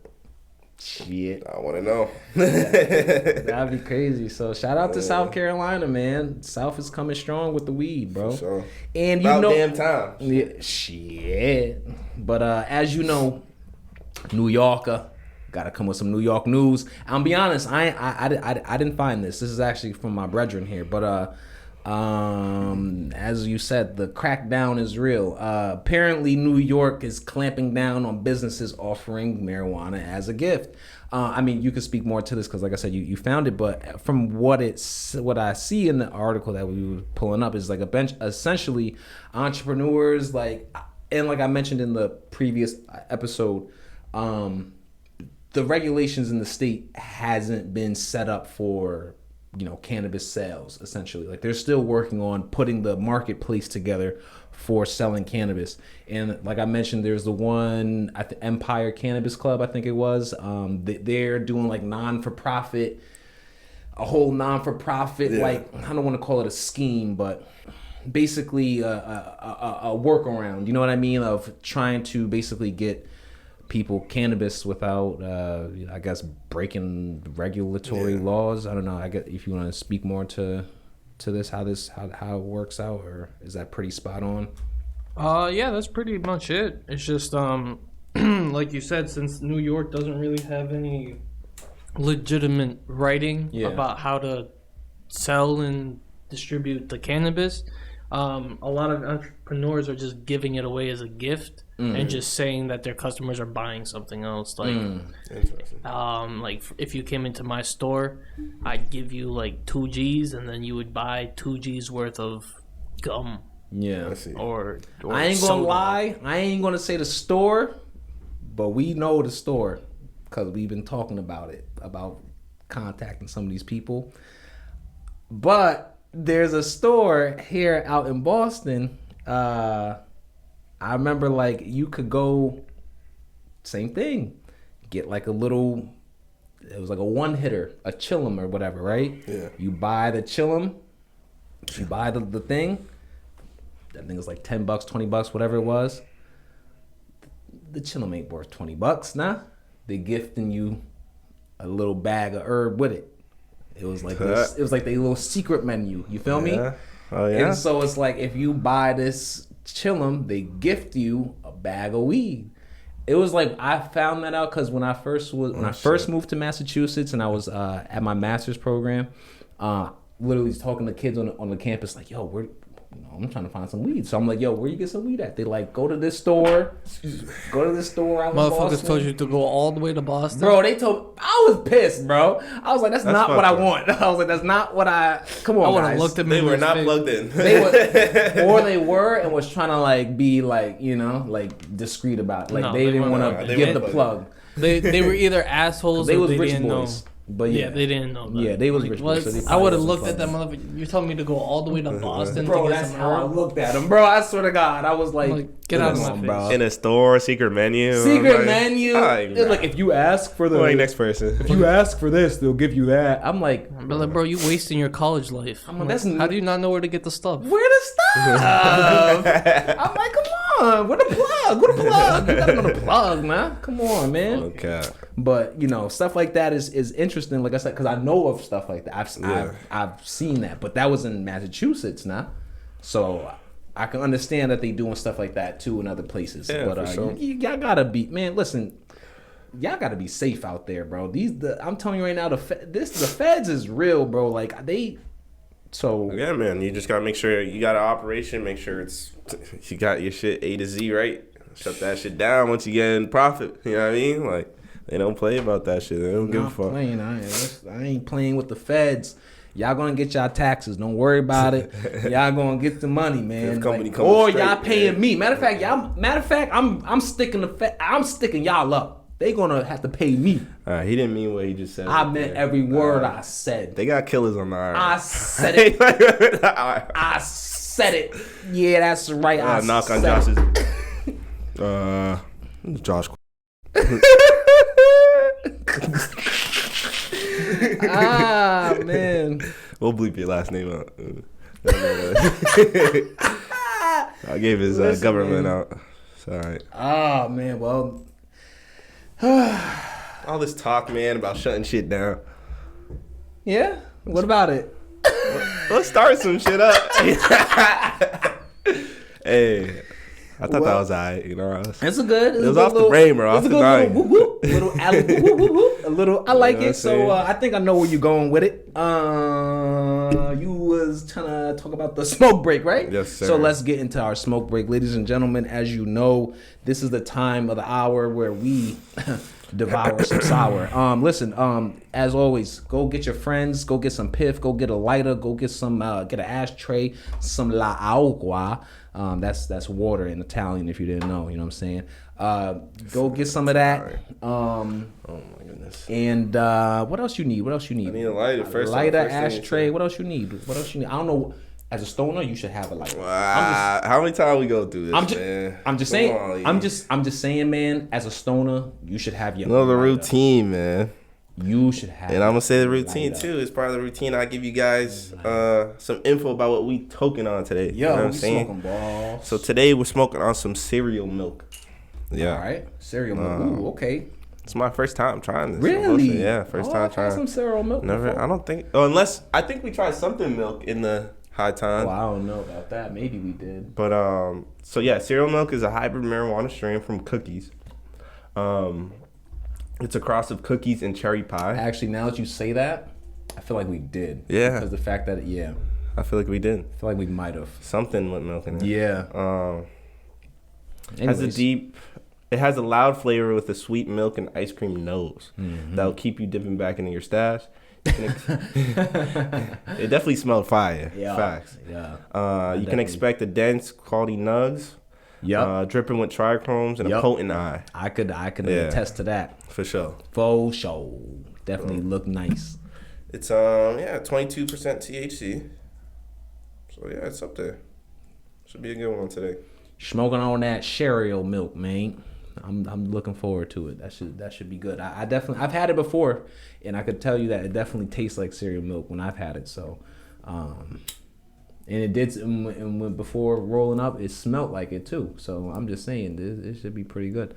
Shit, I want to know. that'd be crazy. So shout out to South Carolina, man. South is coming strong with the weed, bro. For sure. And About damn time. Yeah, shit. But as you know, New Yorker. Got to come with some New York news. I'll be honest, I didn't find this. This is actually from my brethren here. But as you said, the crackdown is real. Apparently, New York is clamping down on businesses offering marijuana as a gift. I mean, you could speak more to this because, like I said, you found it. But from what I see in the article that we were pulling up is like essentially entrepreneurs, and like I mentioned in the previous episode, the regulations in the state hasn't been set up for, cannabis sales, essentially. Like they're still working on putting the marketplace together for selling cannabis. And like I mentioned, there's the one at the Empire Cannabis Club, I think it was. They're doing like a whole non-for-profit, like, I don't want to call it a scheme, but basically a workaround, you know what I mean, of trying to basically get people cannabis without I guess breaking regulatory laws. I don't know. I guess if you want to speak more to this, how it works out, or is that pretty spot on? Yeah, that's pretty much it. It's just like you said, since New York doesn't really have any legitimate writing about how to sell and distribute the cannabis, a lot of entrepreneurs are just giving it away as a gift and just saying that their customers are buying something else. Like, like if you came into my store, I'd give you like 2 G's, and then you would buy 2 G's worth of gum. Yeah. Or I ain't gonna soda. lie. I ain't gonna say the store, but we know the store because we've been talking about it, about contacting some of these people. But there's a store here out in Boston. I remember like you could go, same thing, get like a little, it was like a one hitter, a chillum or whatever, right? Yeah. You buy the chillum, you buy the thing. That thing was like $10, $20, whatever it was. The chillum ain't worth $20, nah. They gifting you a little bag of herb with it. It was like this, it was like the little secret menu. You feel me? Oh yeah. And so it's like if you buy this chillum, they gift you a bag of weed. It was like I found that out because when I first moved to Massachusetts and I was at my master's program, literally talking to kids on the campus like, yo, I'm trying to find some weed. So I'm like, yo, where you get some weed at? They like, go to this store. Go to this store out in Boston. Motherfuckers told you to go all the way to Boston. Bro, I was pissed, bro. I was like, that's not what I want. I was like, that's not what come on, I would guys. have looked at me. They were not plugged in. They were and was trying to like be like, like discreet about it. Like No, they didn't weren't. want to give the plug. They were either assholes They or was they rich didn't boys. know. But yeah, they didn't know that. Yeah, they was Like, rich what? boys. So I would have wasn't looked at that plugged. motherfucker. You're telling me to go all the way to Boston Bro, to get that's some how I herb? looked at him, bro. I swear to God, I was like, Get out of come my on, face. In a store, secret menu. Secret menu. Like, It's like if you ask for the like next person. if you ask for this, they'll give you that. I'm like, Bro, you wasting your college life. I'm like, that's how do you not know where to get the stuff? where the stuff? I'm like, come on, where the plug? Where the plug? You gotta know the plug, man. Come on, man. Okay. But stuff like that is interesting. Like I said, because I know of stuff like that. I've seen that, but that was in Massachusetts now. So I can understand that they doing stuff like that too in other places. Yeah, but for sure. y'all gotta be, man. Listen, y'all gotta be safe out there, bro. I'm telling you right now, the feds is real, bro. Like they. So yeah, man, you just gotta make sure you got an operation. Make sure you got your shit A to Z right. Shut that shit down once you get in profit. You know what I mean? Like they don't play about that shit. They don't give a fuck. Playing. I ain't playing with the feds. Y'all gonna get y'all taxes. Don't worry about it. Y'all gonna get the money, man. Like, or straight, y'all paying me. Matter of fact, I'm sticking y'all up. They gonna have to pay me. He didn't mean what he just said. I meant every word I said. They got killers on the island. I said it. I said it. Yeah, that's right. I knock on Josh's. Josh. Man. We'll bleep your last name out. I gave his government out. It's all right. Oh, man. Well. All this talk, man, about shutting shit down. Yeah? What about it? Let's start some shit up. Hey. I thought that was alright, you know. It's a good. It was off the brain, bro. Off the brain. A little. I like it. So I think I know where you're going with it. You was trying to talk about the smoke break, right? Yes, sir. So let's get into our smoke break, ladies and gentlemen. As you know, this is the time of the hour where we devour some sour. Listen. As always, go get your friends. Go get some Piff. Go get a lighter. Go get some. Get an ashtray. Some la agua. That's water in Italian if you didn't know, you know what I'm saying? Go get some of that. Oh my goodness. And what else you need? I need a lighter first. Lighter, ashtray. What else you need? I don't know. As a stoner, you should have a lighter. How many times we go through this, man? I'm just saying. I'm just saying, man. As a stoner, you should have your. The routine, man. You should have. And I'm gonna say the routine too. It's part of the routine. I give you guys some info about what we toking on today. Yo, you know what I'm saying? Smoking balls. So today we're smoking on some cereal milk. Yeah. All right, cereal milk. Ooh, okay. It's my first time trying this. Really? Yeah, first time trying. I've had some cereal milk. Never. Before. I don't think. Oh, unless I think we tried something milk in the high time. Well, I don't know about that. Maybe we did. But so yeah, cereal milk is a hybrid marijuana strain from cookies. It's a cross of cookies and cherry pie. Actually, now that you say that, I feel like we did. Yeah. Because the fact that, I feel like we did. I feel like we might have. Something with milk in it. Yeah. It has a loud flavor with a sweet milk and ice cream nose that'll keep you dipping back into your stash. It definitely smelled fire. Yeah. Facts. Yeah. You can expect a dense, quality nugs. Yep. Dripping with trichromes and a potent eye. I could attest to that. For sure. For sure. Definitely look nice. It's 22% THC. So yeah, it's up there. Should be a good one today. Smoking on that cereal milk, man. I'm looking forward to it. That should be good. I've had it before, and I could tell you that it definitely tastes like cereal milk when I've had it. So, and it did. And when before rolling up, it smelled like it too. So I'm just saying, it should be pretty good.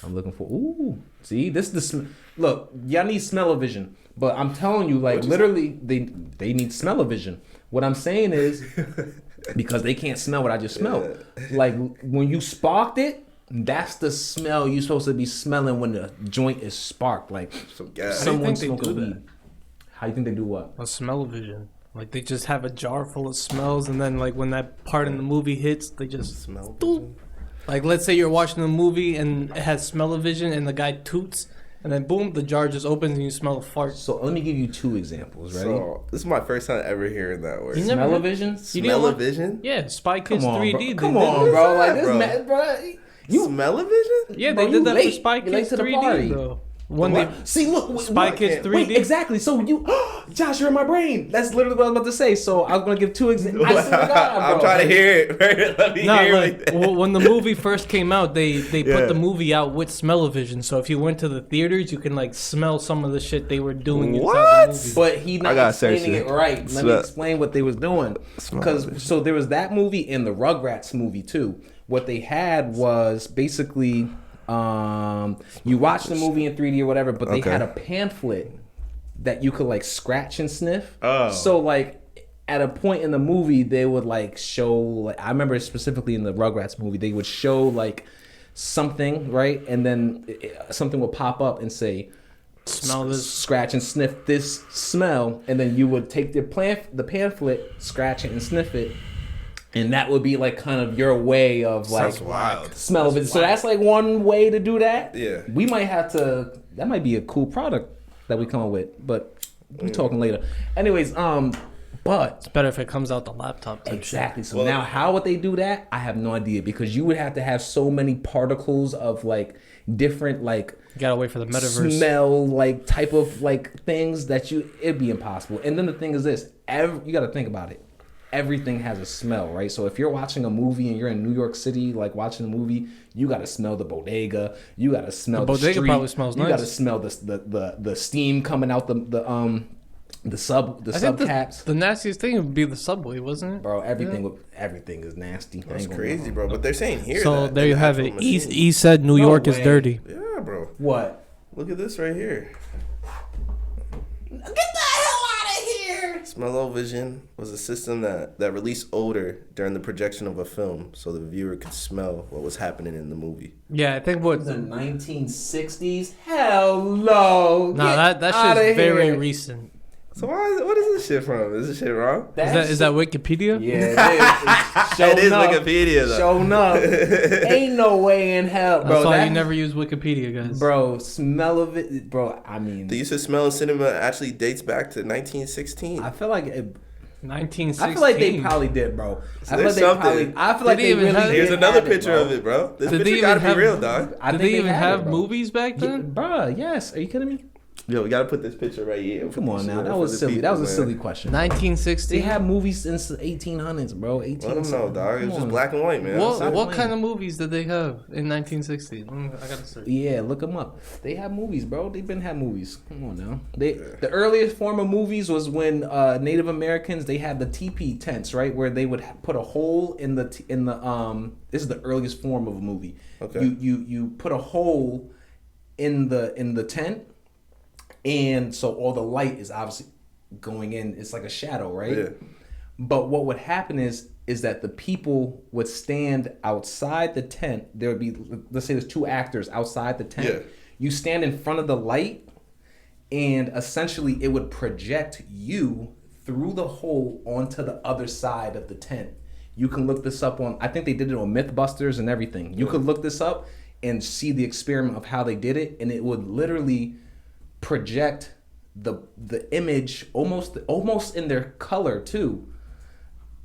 I'm looking for. Ooh, see, this is the look. Y'all need smell-o-vision, but I'm telling you, like literally, they need smell-o-vision. What I'm saying is, because they can't smell what I just smelled. Like when you sparked it. That's the smell you're supposed to be smelling when the joint is sparked. Like someone smoking weed. How you think they do what? A smell-o-vision. Like they just have a jar full of smells, and then like when that part in the movie hits, they just smell. Like let's say you're watching a movie and it has smell-o-vision, and the guy toots, and then boom, the jar just opens and you smell a fart. So let me give you two examples. Ready? So this is my first time ever hearing that word. Smell-o-vision? Smell-o-vision? Yeah, Spy Kids 3D. Come on, bro. Like this, bro. Man, bro. You smell-o-vision? Yeah, bro, they did that late. for Spy Kids 3D, bro. When they see, look, Spy Kids 3D. Wait, exactly. So you, Josh, you're in my brain. That's literally what I was about to say. So I was gonna give two examples. I swear to God, bro. I'm trying to hear it. Let me hear it. When the movie first came out, they put the movie out with smell-o-vision. So if you went to the theaters, you can like smell some of the shit they were doing inside the movie. But he not explaining it right. Let me explain what they was doing. Because so there was that movie and the Rugrats movie too. What they had was basically you watch the movie in 3D or whatever, but they had a pamphlet that you could like scratch and sniff. Oh. So like at a point in the movie, they would like show. Like, I remember specifically in the Rugrats movie, they would show like something, right, and then something would pop up and say, Smell this. Scratch and sniff this smell, and then you would take the pamphlet, scratch it and sniff it, and that would be like kind of your way of like wild. Smell of it. So that's like one way to do that. Yeah. We might have to. That might be a cool product that we come up with, but we're talking later. Anyways, but It's better if it comes out the laptop type exactly. shit. So now, how would they do that? I have no idea, because you would have to have so many particles of like different like. You gotta wait for the metaverse. Smell like type of like things that it'd be impossible. And then the thing is this, you got to think about it. Everything has a smell, right? So if you're watching a movie and you're in New York City, like watching a movie, you got to smell the bodega. You got to smell the bodega street. probably smells You nice. got to smell the steam coming out the sub caps. The nastiest thing would be the subway, wasn't it? Bro, everything is nasty. That's crazy, bro. But they're saying here. So that there you have actual it. E machine- said New No York is way. dirty. Yeah, bro. What? Look at this right here. Get the hell out of here! Smell-O-Vision was a system that released odor during the projection of a film, so the viewer could smell what was happening in the movie. Yeah, I think what. The 1960s? Hell no! Nah, that shit's very recent. So what is this shit from? Is this shit wrong? Is that Wikipedia? Yeah, It is Wikipedia, though. Showing up. Ain't no way in hell, bro. That's why you never use Wikipedia, guys. Bro, smell of it, bro. I mean, The use of smell in cinema actually dates back to 1916. I feel like 1916. I feel like they probably did, bro. I feel there's like they something. probably. I feel like Did they they even really have- did. Here's another have picture bro. of it, bro. This Did they picture even gotta be have- real, dog. I Did think they even had have it, bro. movies back then? Bro, yes. Are you kidding me? Yo, we gotta put this picture right here. Come on now, For that the was silly. people, That was a man. silly question. 1960. They had movies since the 1800s, bro. Let them know, dog. It was Come just on. black and white, man. What kind of movies did they have in 1960? I gotta search. Yeah, look them up. They have movies, bro. They've been had movies. Come on now. The earliest form of movies was when Native Americans, they had the teepee tents, right, where they would put a hole in the This is the earliest form of a movie. Okay. You put a hole in the tent, and so all the light is obviously going in. It's like a shadow, right? Yeah. But what would happen is that the people would stand outside the tent. There would be, let's say there's two actors outside the tent. Yeah. You stand in front of the light, and essentially it would project you through the hole onto the other side of the tent. You can look this up on, I think they did it on Mythbusters and everything. You could look this up and see the experiment of how they did it, and it would literally project the image almost in their color too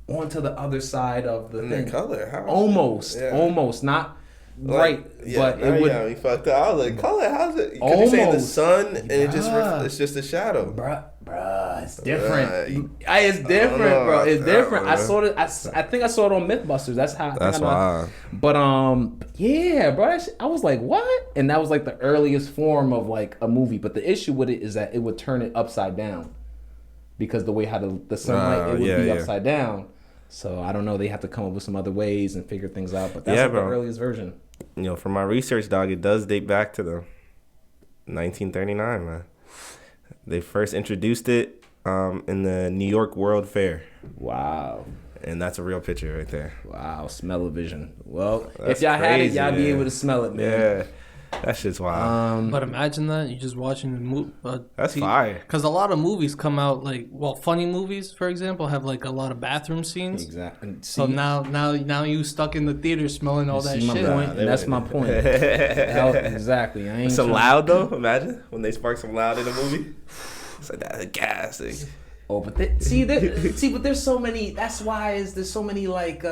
onto the other side of the In thing. their color? How? Almost not right, but now it would. you got me fucked up. I was like, color? How's it? Because you saying the Almost. sun and it just Bruh. it's just a shadow. Bruh, it's different. Bruh, It's different, know bro. about It's that, different. I bro. saw it. I think I saw it on Mythbusters. That's how. That's wild. But yeah, bro. I was like, what? And that was like the earliest form of like a movie. But the issue with it is that it would turn it upside down, because the way how the sunlight, it would be upside down. So I don't know. They have to come up with some other ways and figure things out. But that's like the earliest version. You know, from my research, dog, it does date back to the 1939, man. They first introduced it in the New York World Fair. Wow. And that's a real picture right there. Wow. Smell-O-Vision. Well, That's if y'all had it, crazy, y'all be yeah. able to smell it, man. Yeah. That shit's wild. But imagine that you just watching the movie. That's fire. Because a lot of movies come out funny movies, for example, have like a lot of bathroom scenes. Exactly. So now you stuck in the theater smelling all that See my shit. point? And that's my point. Exactly. I ain't Some trying- loud though. Imagine when they spark some loud in a movie. It's like that's gas. Like, Oh, but but there's so many. That's why there's so many like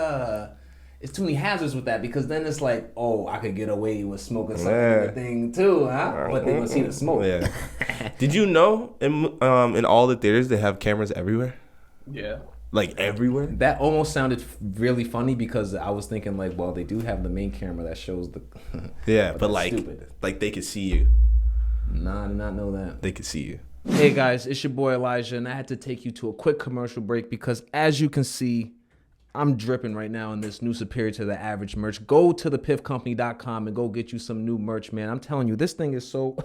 it's too many hazards with that, because then it's like, oh, I could get away with smoking something in the thing too, huh? But they gonna see the smoke. Yeah. Did you know in all the theaters they have cameras everywhere? Yeah. Like everywhere? That almost sounded really funny, because I was thinking like, well, they do have the main camera that shows the. Yeah, but that's like stupid. like they could see you. Nah, I did not know that. They could see you. Hey guys, it's your boy Elijah, and I had to take you to a quick commercial break because, as you can see, I'm dripping right now in this new superior to the average merch. Go to thepiffcompany.com and go get you some new merch, man. I'm telling you, this thing is so,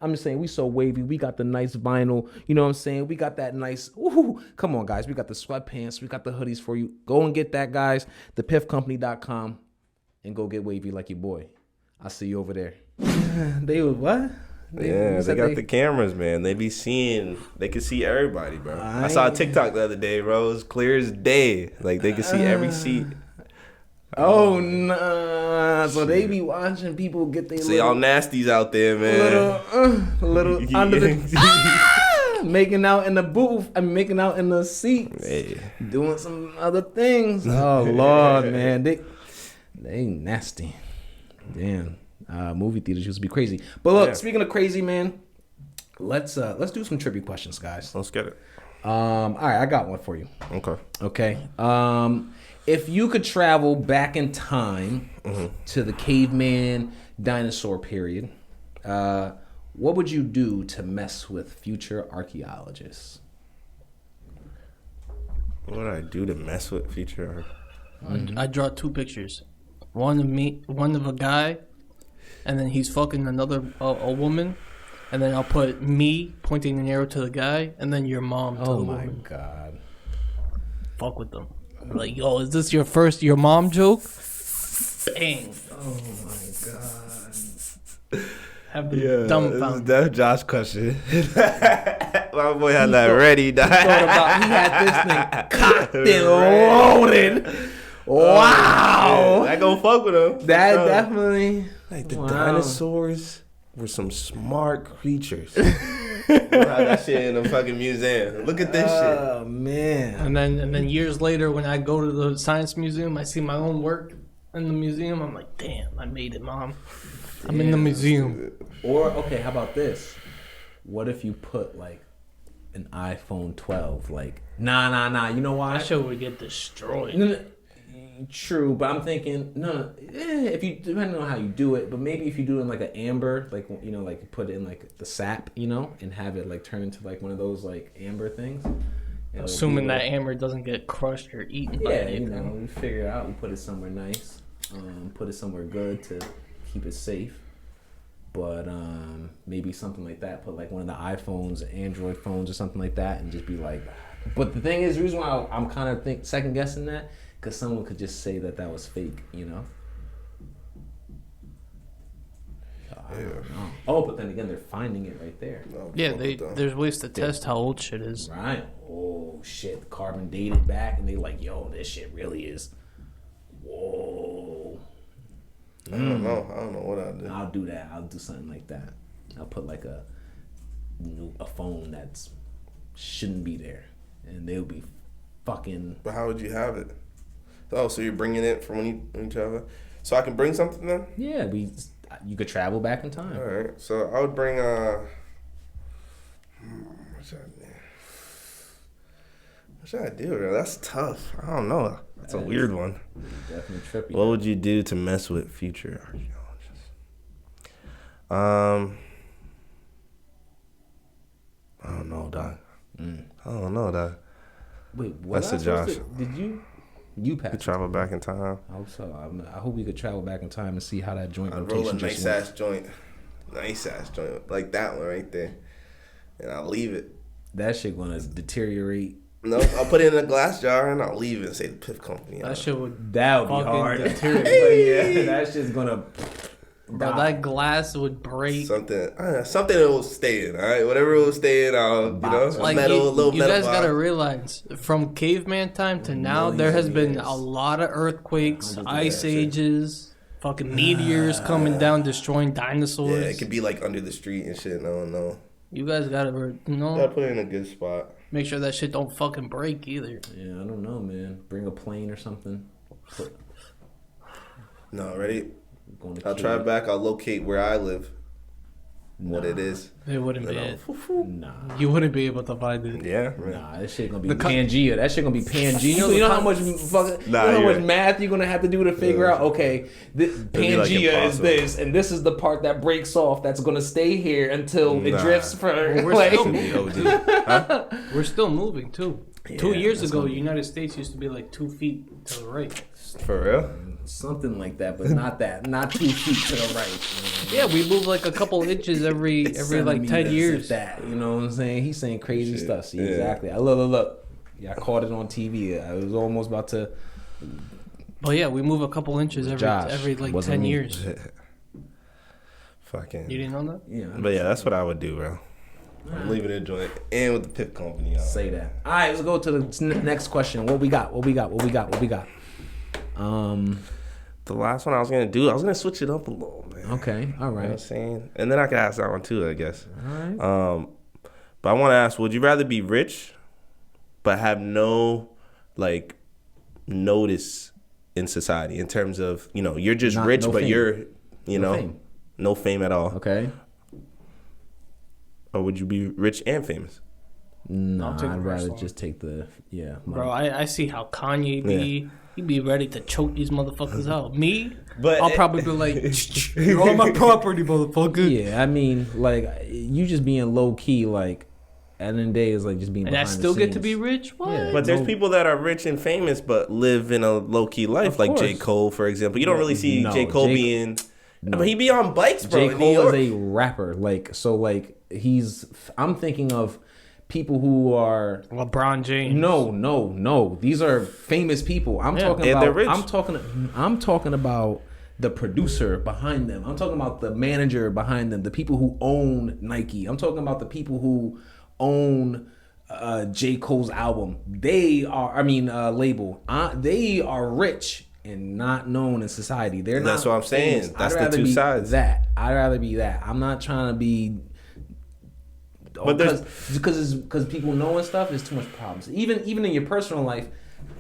I'm just saying, we so wavy. We got the nice vinyl, you know what I'm saying? We got that nice, come on, guys. We got the sweatpants. We got the hoodies for you. Go and get that, guys. Thepiffcompany.com and go get wavy like your boy. I'll see you over there. They was what? They got the cameras, man. They can see everybody, bro. I saw a TikTok the other day, bro. It was clear as day. Like, they can see every seat. Oh, nah. So they be watching people get their See all nasties out there, man. Little under the... making out in the booth. Making out in the seats. Hey. Doing some other things. Oh, Lord, man. They nasty. Damn. Movie theaters used to be crazy. But look, speaking of crazy, man, let's do some trivia questions, guys. Let's get it. All right, I got one for you. Okay. If you could travel back in time to the caveman dinosaur period, what would you do to mess with future archaeologists? What would I do to mess with future? I draw 2 pictures. One of me, one of a guy, and then he's fucking another a woman, and then I'll put me pointing an arrow to the guy, and then your mom to the woman. Oh my god! Fuck with them. Like, yo, is this your mom joke? Bang. Oh my god! Have them dumbfounded. That's Josh's question. My boy had that ready. He had this thing cocked and loaded. Wow! I go fuck with him. That definitely. Like the dinosaurs were some smart creatures. We'll have that shit in a fucking museum. Look at this shit. Oh man! And then years later, when I go to the science museum, I see my own work in the museum. I'm like, damn, I made it, mom. I'm in the museum. Or okay, how about this? What if you put like an iPhone 12? Like, nah. You know why? That shit would get destroyed. No, true, but I'm thinking if you depending on how you do it, but maybe if you do it in like an amber, like like put it in like the sap, and have it like turn into like one of those like amber things. Assuming that amber doesn't get crushed or eaten by it. We figure it out. We put it somewhere nice, put it somewhere good to keep it safe. But maybe something like that. Put like one of the iPhones, Android phones, or something like that, and just be like. But the thing is, the reason why I'm kind of second guessing that. Because someone could just say that was fake, I don't know. Oh, but then again, they're finding it right there. Yeah, there's ways to test how old shit is. Right. Oh, shit. Carbon dated back, and they like, yo, this shit really is. Whoa. I don't know what I'll do. I'll do that. I'll do something like that. I'll put like a phone that shouldn't be there, and they'll be fucking. But how would you have it? Oh, so you're bringing it from when you travel? So I can bring something then? Yeah, you could travel back in time. All right. So I would bring what should I do? That's tough. I don't know. That's a weird one. Definitely trippy. What would you do to mess with future archaeologists? I don't know, Doc. I don't know, Doc. Wait, what? That's a Josh. Did you? You passed. You travel back in time. I hope so. I hope we could travel back in time and see how that joint I'd rotation roll a just nice ass joint, like that one right there, and I'll leave it. That shit gonna deteriorate. No, I'll put it in a glass jar and I'll leave it and say the Piff Company. That would be hard. deteriorate. That shit's gonna. Bro, that glass would break. Something that will stay in. All right, whatever it will stay in. Like metal. You guys gotta realize, from caveman time to now, there has been a lot of earthquakes, ice ages, fucking meteors coming down, destroying dinosaurs. Yeah, it could be like under the street and shit. No. You guys gotta put it in a good spot. Make sure that shit don't fucking break either. Yeah, I don't know, man. Bring a plane or something. No, ready? I'll try back. I'll locate where I live. What it is. It wouldn't be it. Nah. You wouldn't be able to find it. Yeah. Nah, that shit gonna be Pangea. That shit gonna be Pangea. You know how much math you're gonna have to do to figure out, okay, Pangea is this, and this is the part that breaks off that's gonna stay here until it drifts for We're still moving too. 2 years ago, the United States used to be like 2 feet to the right. For real? Something like that, but not that. Not 2 feet to the right. Yeah, we move like a couple inches every like 10 years. That, you know what I'm saying? He's saying crazy stuff. See, exactly. I look. Yeah, I caught it on TV. I was almost about to. But yeah, we move a couple inches every like 10 years. Fucking. You didn't know that? Yeah. But yeah, that's what I would do, bro. I'm leaving it joint and with the Piff company. Say that. All right, let's go to the next question. What we got? The last one I was gonna do, I was gonna switch it up a little, man. Okay, all right. You know what I'm saying? And then I could ask that one too, I guess. All right. But I want to ask, would you rather be rich but have no like notice in society in terms of, you know, you're just rich, but fame. You're, you know, fame. No fame at all. Okay. Or would you be rich and famous? No, I'd rather just take the money. Bro, I see how Kanye be. Yeah. He be ready to choke these motherfuckers out. Me, but I'll probably be like, you're on my property, motherfucker. Yeah, I mean, like, you just being low key, like, at the end of the day is like just being behind the scenes. And I still get to be rich? What? Yeah, but there's people that are rich and famous but live in a low key life, like J. Cole, for example. You don't really see J. Cole being. No. But he be on bikes, bro. J. Cole is a rapper, like, so, like, I'm thinking of people who are LeBron James. No. These are famous people. I'm talking about. They're rich. I'm talking about the producer behind them. I'm talking about the manager behind them. The people who own Nike. I'm talking about the people who own J. Cole's album. They are. Label. They are rich and not known in society. That's what I'm saying. Famous. That's the two sides. I'd rather be that. I'm not trying to be. But because people knowing stuff is too much problems. Even in your personal life,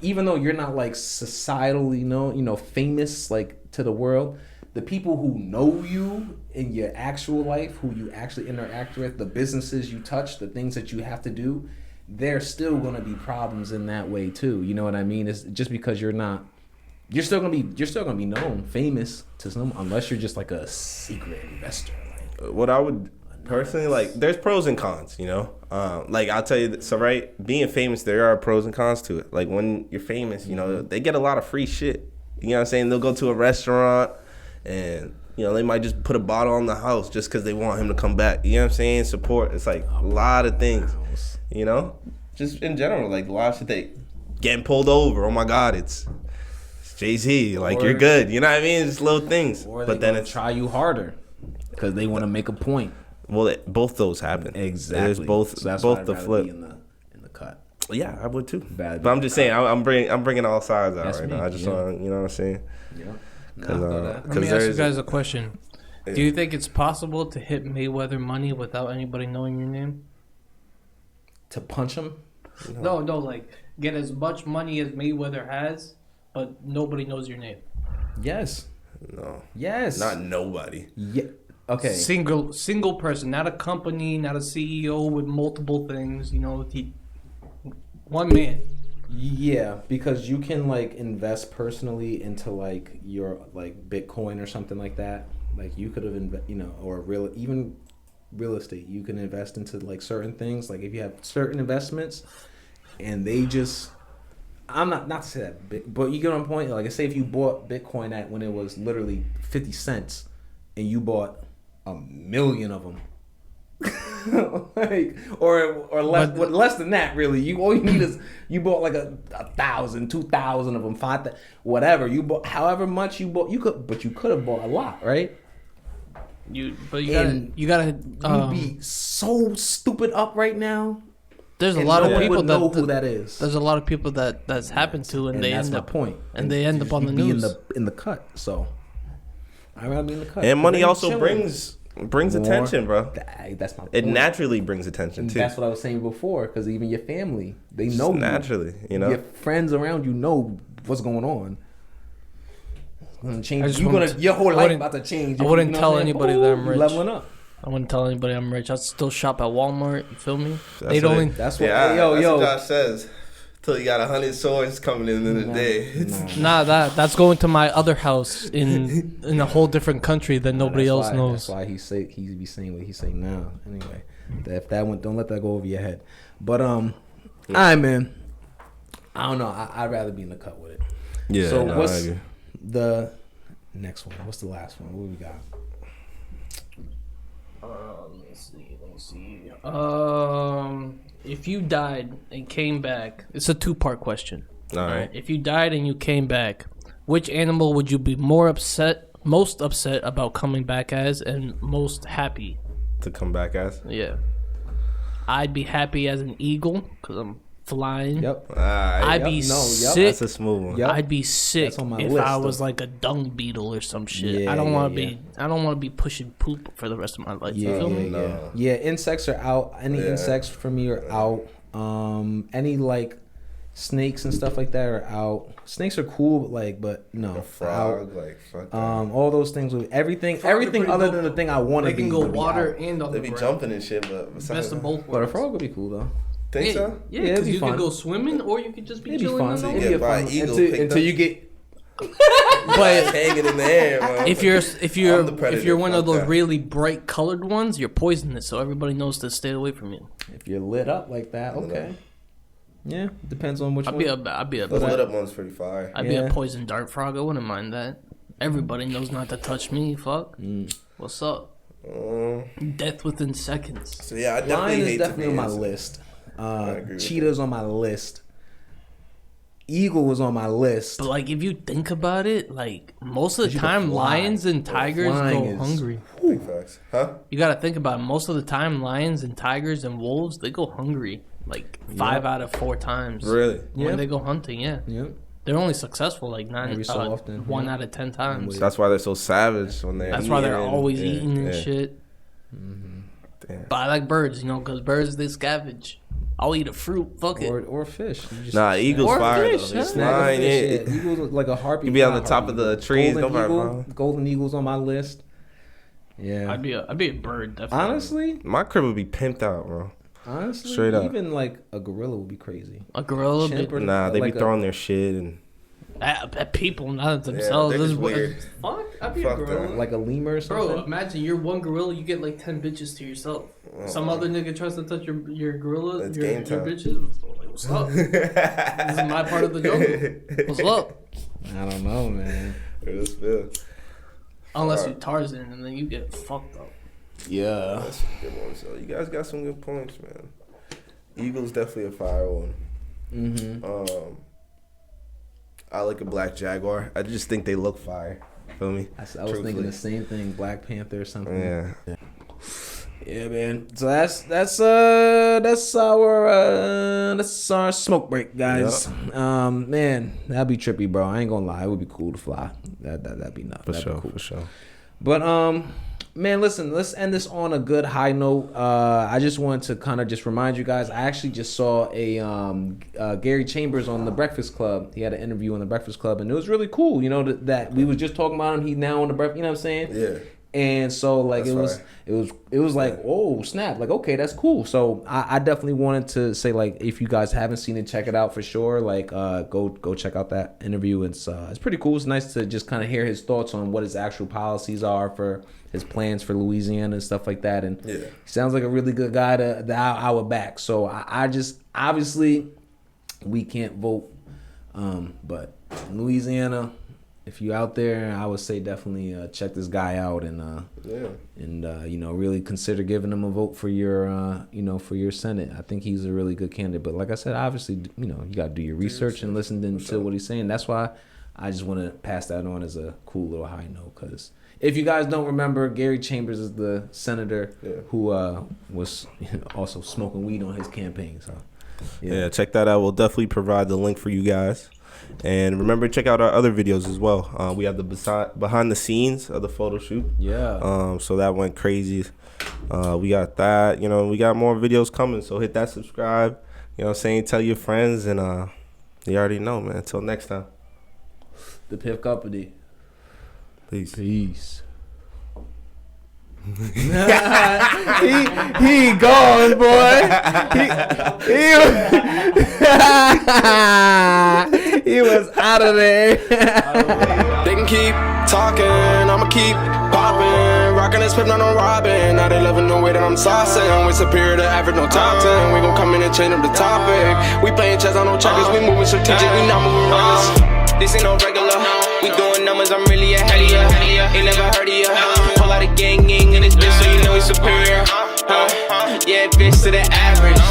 even though you're not like societally famous like to the world, the people who know you in your actual life, who you actually interact with, the businesses you touch, the things that you have to do, there's still gonna be problems in that way too. You know what I mean? It's just because you're still gonna be known, famous to some, unless you're just like a secret investor. Like, what I would. Personally, like, there's pros and cons, you know? Like, I'll tell you, being famous, there are pros and cons to it. Like, when you're famous, you know, they get a lot of free shit. You know what I'm saying? They'll go to a restaurant and, you know, they might just put a bottle on the house just because they want him to come back. You know what I'm saying? Support. It's, like, a lot of things, you know? Just in general, like, a lot of shit they getting pulled over. Oh, my God, it's Jay-Z. Like, you're good. You know what I mean? Just little things. But then it's try you harder because they want to make a point. Well, both those happen. Exactly. There's both. So that's both the flip. Be in the cut. Yeah, I would too. But I'm just saying, I'm bringing all sides out right now. I just want, you know what I'm saying? Yeah. Let me ask you guys a question. Do you think it's possible to hit Mayweather money without anybody knowing your name? To punch him? No, like get as much money as Mayweather has, but nobody knows your name. Yes. No. Yes. Not nobody. Yeah. Okay. Single person, not a company, not a CEO with multiple things. You know, one man. Yeah, because you can like invest personally into like your like Bitcoin or something like that. Like you could have or real estate. You can invest into like certain things. Like if you have certain investments, and they just. I'm not to say that big, but you get on a point. Like I say, if you bought Bitcoin at when it was literally 50 cents, and you bought 1 million of them, like or less, but less than that. Really, all you need is you bought like 1,000, 2,000 of them, 5,000, whatever you bought. However much you bought, you could have bought a lot, right? You gotta you'd be so stupid up right now. There's a lot of people know who that is. There's a lot of people that's happened to, and they end up on the news in the cut. So I'd rather be in the cut. And money also brings attention, bro. That's my point. It naturally brings attention too. That's what I was saying before, because even your family, they know you. Naturally, you know, your friends around you know what's going on. It's gonna change. Your whole life about to change. I wouldn't tell anybody that I'm rich. Leveling up. I wouldn't tell anybody I'm rich. I'd still shop at Walmart. You feel me? That's what Josh says. Till you got 100 swords coming in the day. That's going to my other house in a whole different country that nobody else knows. That's why he be saying what he's saying now. Anyway, if that one, don't let that go over your head. But all right, man. I don't know. I'd rather be in the cut with it. Yeah. So no, what's the next one? What's the last one? What we got? Let's see. If you died and came back, it's a 2-part question. All right. If you died and you came back, which animal would you be most upset about coming back as, and most happy To come back as? Yeah. I'd be happy as an eagle because I'm flying. Yep. I'd be sick. That's a smooth one. Yep. I'd be sick That's on my if list, I was though. like a dung beetle or some shit. Yeah, I don't want to yeah. be. I don't want to be pushing poop for the rest of my life. Yeah, You feel yeah, me? No. yeah. Insects are out. Any insects for me are out. Any like snakes and stuff like that are out. Snakes are cool, but no. A frog, like fuck. that. All those things with everything Frogs are everything pretty other dope. than the thing I want to They be. can go would be water out. and on They the be ground. jumping and shit, but besides Best of that- both But a worlds. frog would be cool though. Think Yeah, so? yeah, Yeah, it'd because be you fun. could go swimming or you could just be It'd be chilling. fun. in the You It'd water. be get by fun an eagle until, picked until up. you get. But hanging in the air, man. if you're I'm the predator, if you're one of fuck those that. really bright colored ones, you're poisonous, so everybody knows to stay away from you. If you're lit up like that, okay. Yeah, depends on which I'd one. be a Those lit up ones pretty fire. I'd be Yeah. a poison dart frog. I wouldn't mind that. Everybody knows not to touch me. Fuck. What's up? Death within seconds. So yeah, I Lion definitely is hate definitely to on be my insect. list. agree with Cheetah's on my list. Eagle was on my list. But like, if you think about it, like most of the You can time, fly. lions and tigers flying go is- hungry. Big facts. Huh? You gotta think about it. Most of the time, lions and tigers and wolves they go hungry. Like 5 out of 4 times. Really? When Yep. they go hunting, yeah. Yep. They're only successful like Every so often, 1 yeah. out of 10 times. So that's why they're so savage when they're That's why they're eating, always yeah, eating and yeah. shit. Damn. But I like birds, because birds they scavenge. I'll eat a fruit. Fuck it. Or fish. You just Nah, snag- eagle's Or fire fish, though. huh? It's snag a fine, fish, yeah. yeah. Eagle's like a harpy. You be on the not top harpy, of the but trees, Golden nobody eagle, wrong. golden eagle's on my list. Yeah. I'd be a bird. Definitely. Honestly, My crib would be pimped out, bro. even Straight up. like a gorilla would be crazy. a gorilla. Chimp Be, or- Nah, they like be throwing their shit and at people, not at themselves. they're just This- weird. Fuck, I'd be Fuck a gorilla. that. like a lemur or something. Bro, imagine you're one gorilla, you get like 10 bitches to yourself. Some other nigga tries to touch your gorilla, It's your game time. bitches. Like, what's up? This is my part of the jungle. What's up? I don't know, man. It's Phil. Unless you Tarzan, and then you get fucked up. Yeah. That's a good one. So you guys got some good points, man. Eagle's definitely a fire one. Mm-hmm. I like a black jaguar. I just think they look fire. Feel me? I was thinking the same thing. Black Panther or something. Yeah. Yeah, man. So that's our smoke break, guys. Man, that'd be trippy, bro. I ain't gonna lie. It would be cool to fly. That'd be nuts. For That'd be sure. cool. For sure. But man, listen, let's end this on a good high note. I just wanted to kind of just remind you guys, I actually just saw a Gary Chambers on The Breakfast Club. He had an interview on The Breakfast Club, and it was really cool, that we was just talking about him. He now on The Breakfast, you know what I'm saying? Yeah. And so like That's it was like, oh snap, like okay, that's cool. So I definitely wanted to say, like, if you guys haven't seen it, check it out for sure. Like go check out that interview. It's pretty cool. It's nice to just kind of hear his thoughts on what his actual policies are for his plans for Louisiana and stuff like that. And Yeah. he sounds like a really good guy that I would back. So I just, obviously we can't vote, but in Louisiana, if you out there, I would say definitely check this guy out and really consider giving him a vote for your for your Senate. I think he's a really good candidate. But like I said, obviously you got to do your research and listen to what he's saying. That's why I just want to pass that on as a cool little high note. Because if you guys don't remember, Gary Chambers is the senator who was also smoking weed on his campaign. So Yeah, check that out. We'll definitely provide the link for you guys. And remember, check out our other videos as well. We have the behind the scenes of the photo shoot. Yeah. So that went crazy. We got that. We got more videos coming. So hit that subscribe. You know what I'm saying? Tell your friends. And you already know, man. Until next time. The Piff Company. Peace. Peace. he gone, boy. He was out of there. I'ma keep talking, I'ma keep popping. Rockin' this Piff, not no robbing. Now they loving the way that I'm saucing. We superior to average, no top 10. We gon' come in and change up the topic. We playing chess on no checkers, we moving strategic, we not moving reckless. This ain't no regular. We doing numbers, I'm really ahead of ya. Ain't never heard of ya. Pull out a gang in this bitch, so you know he's superior. Yeah, bitch to the average.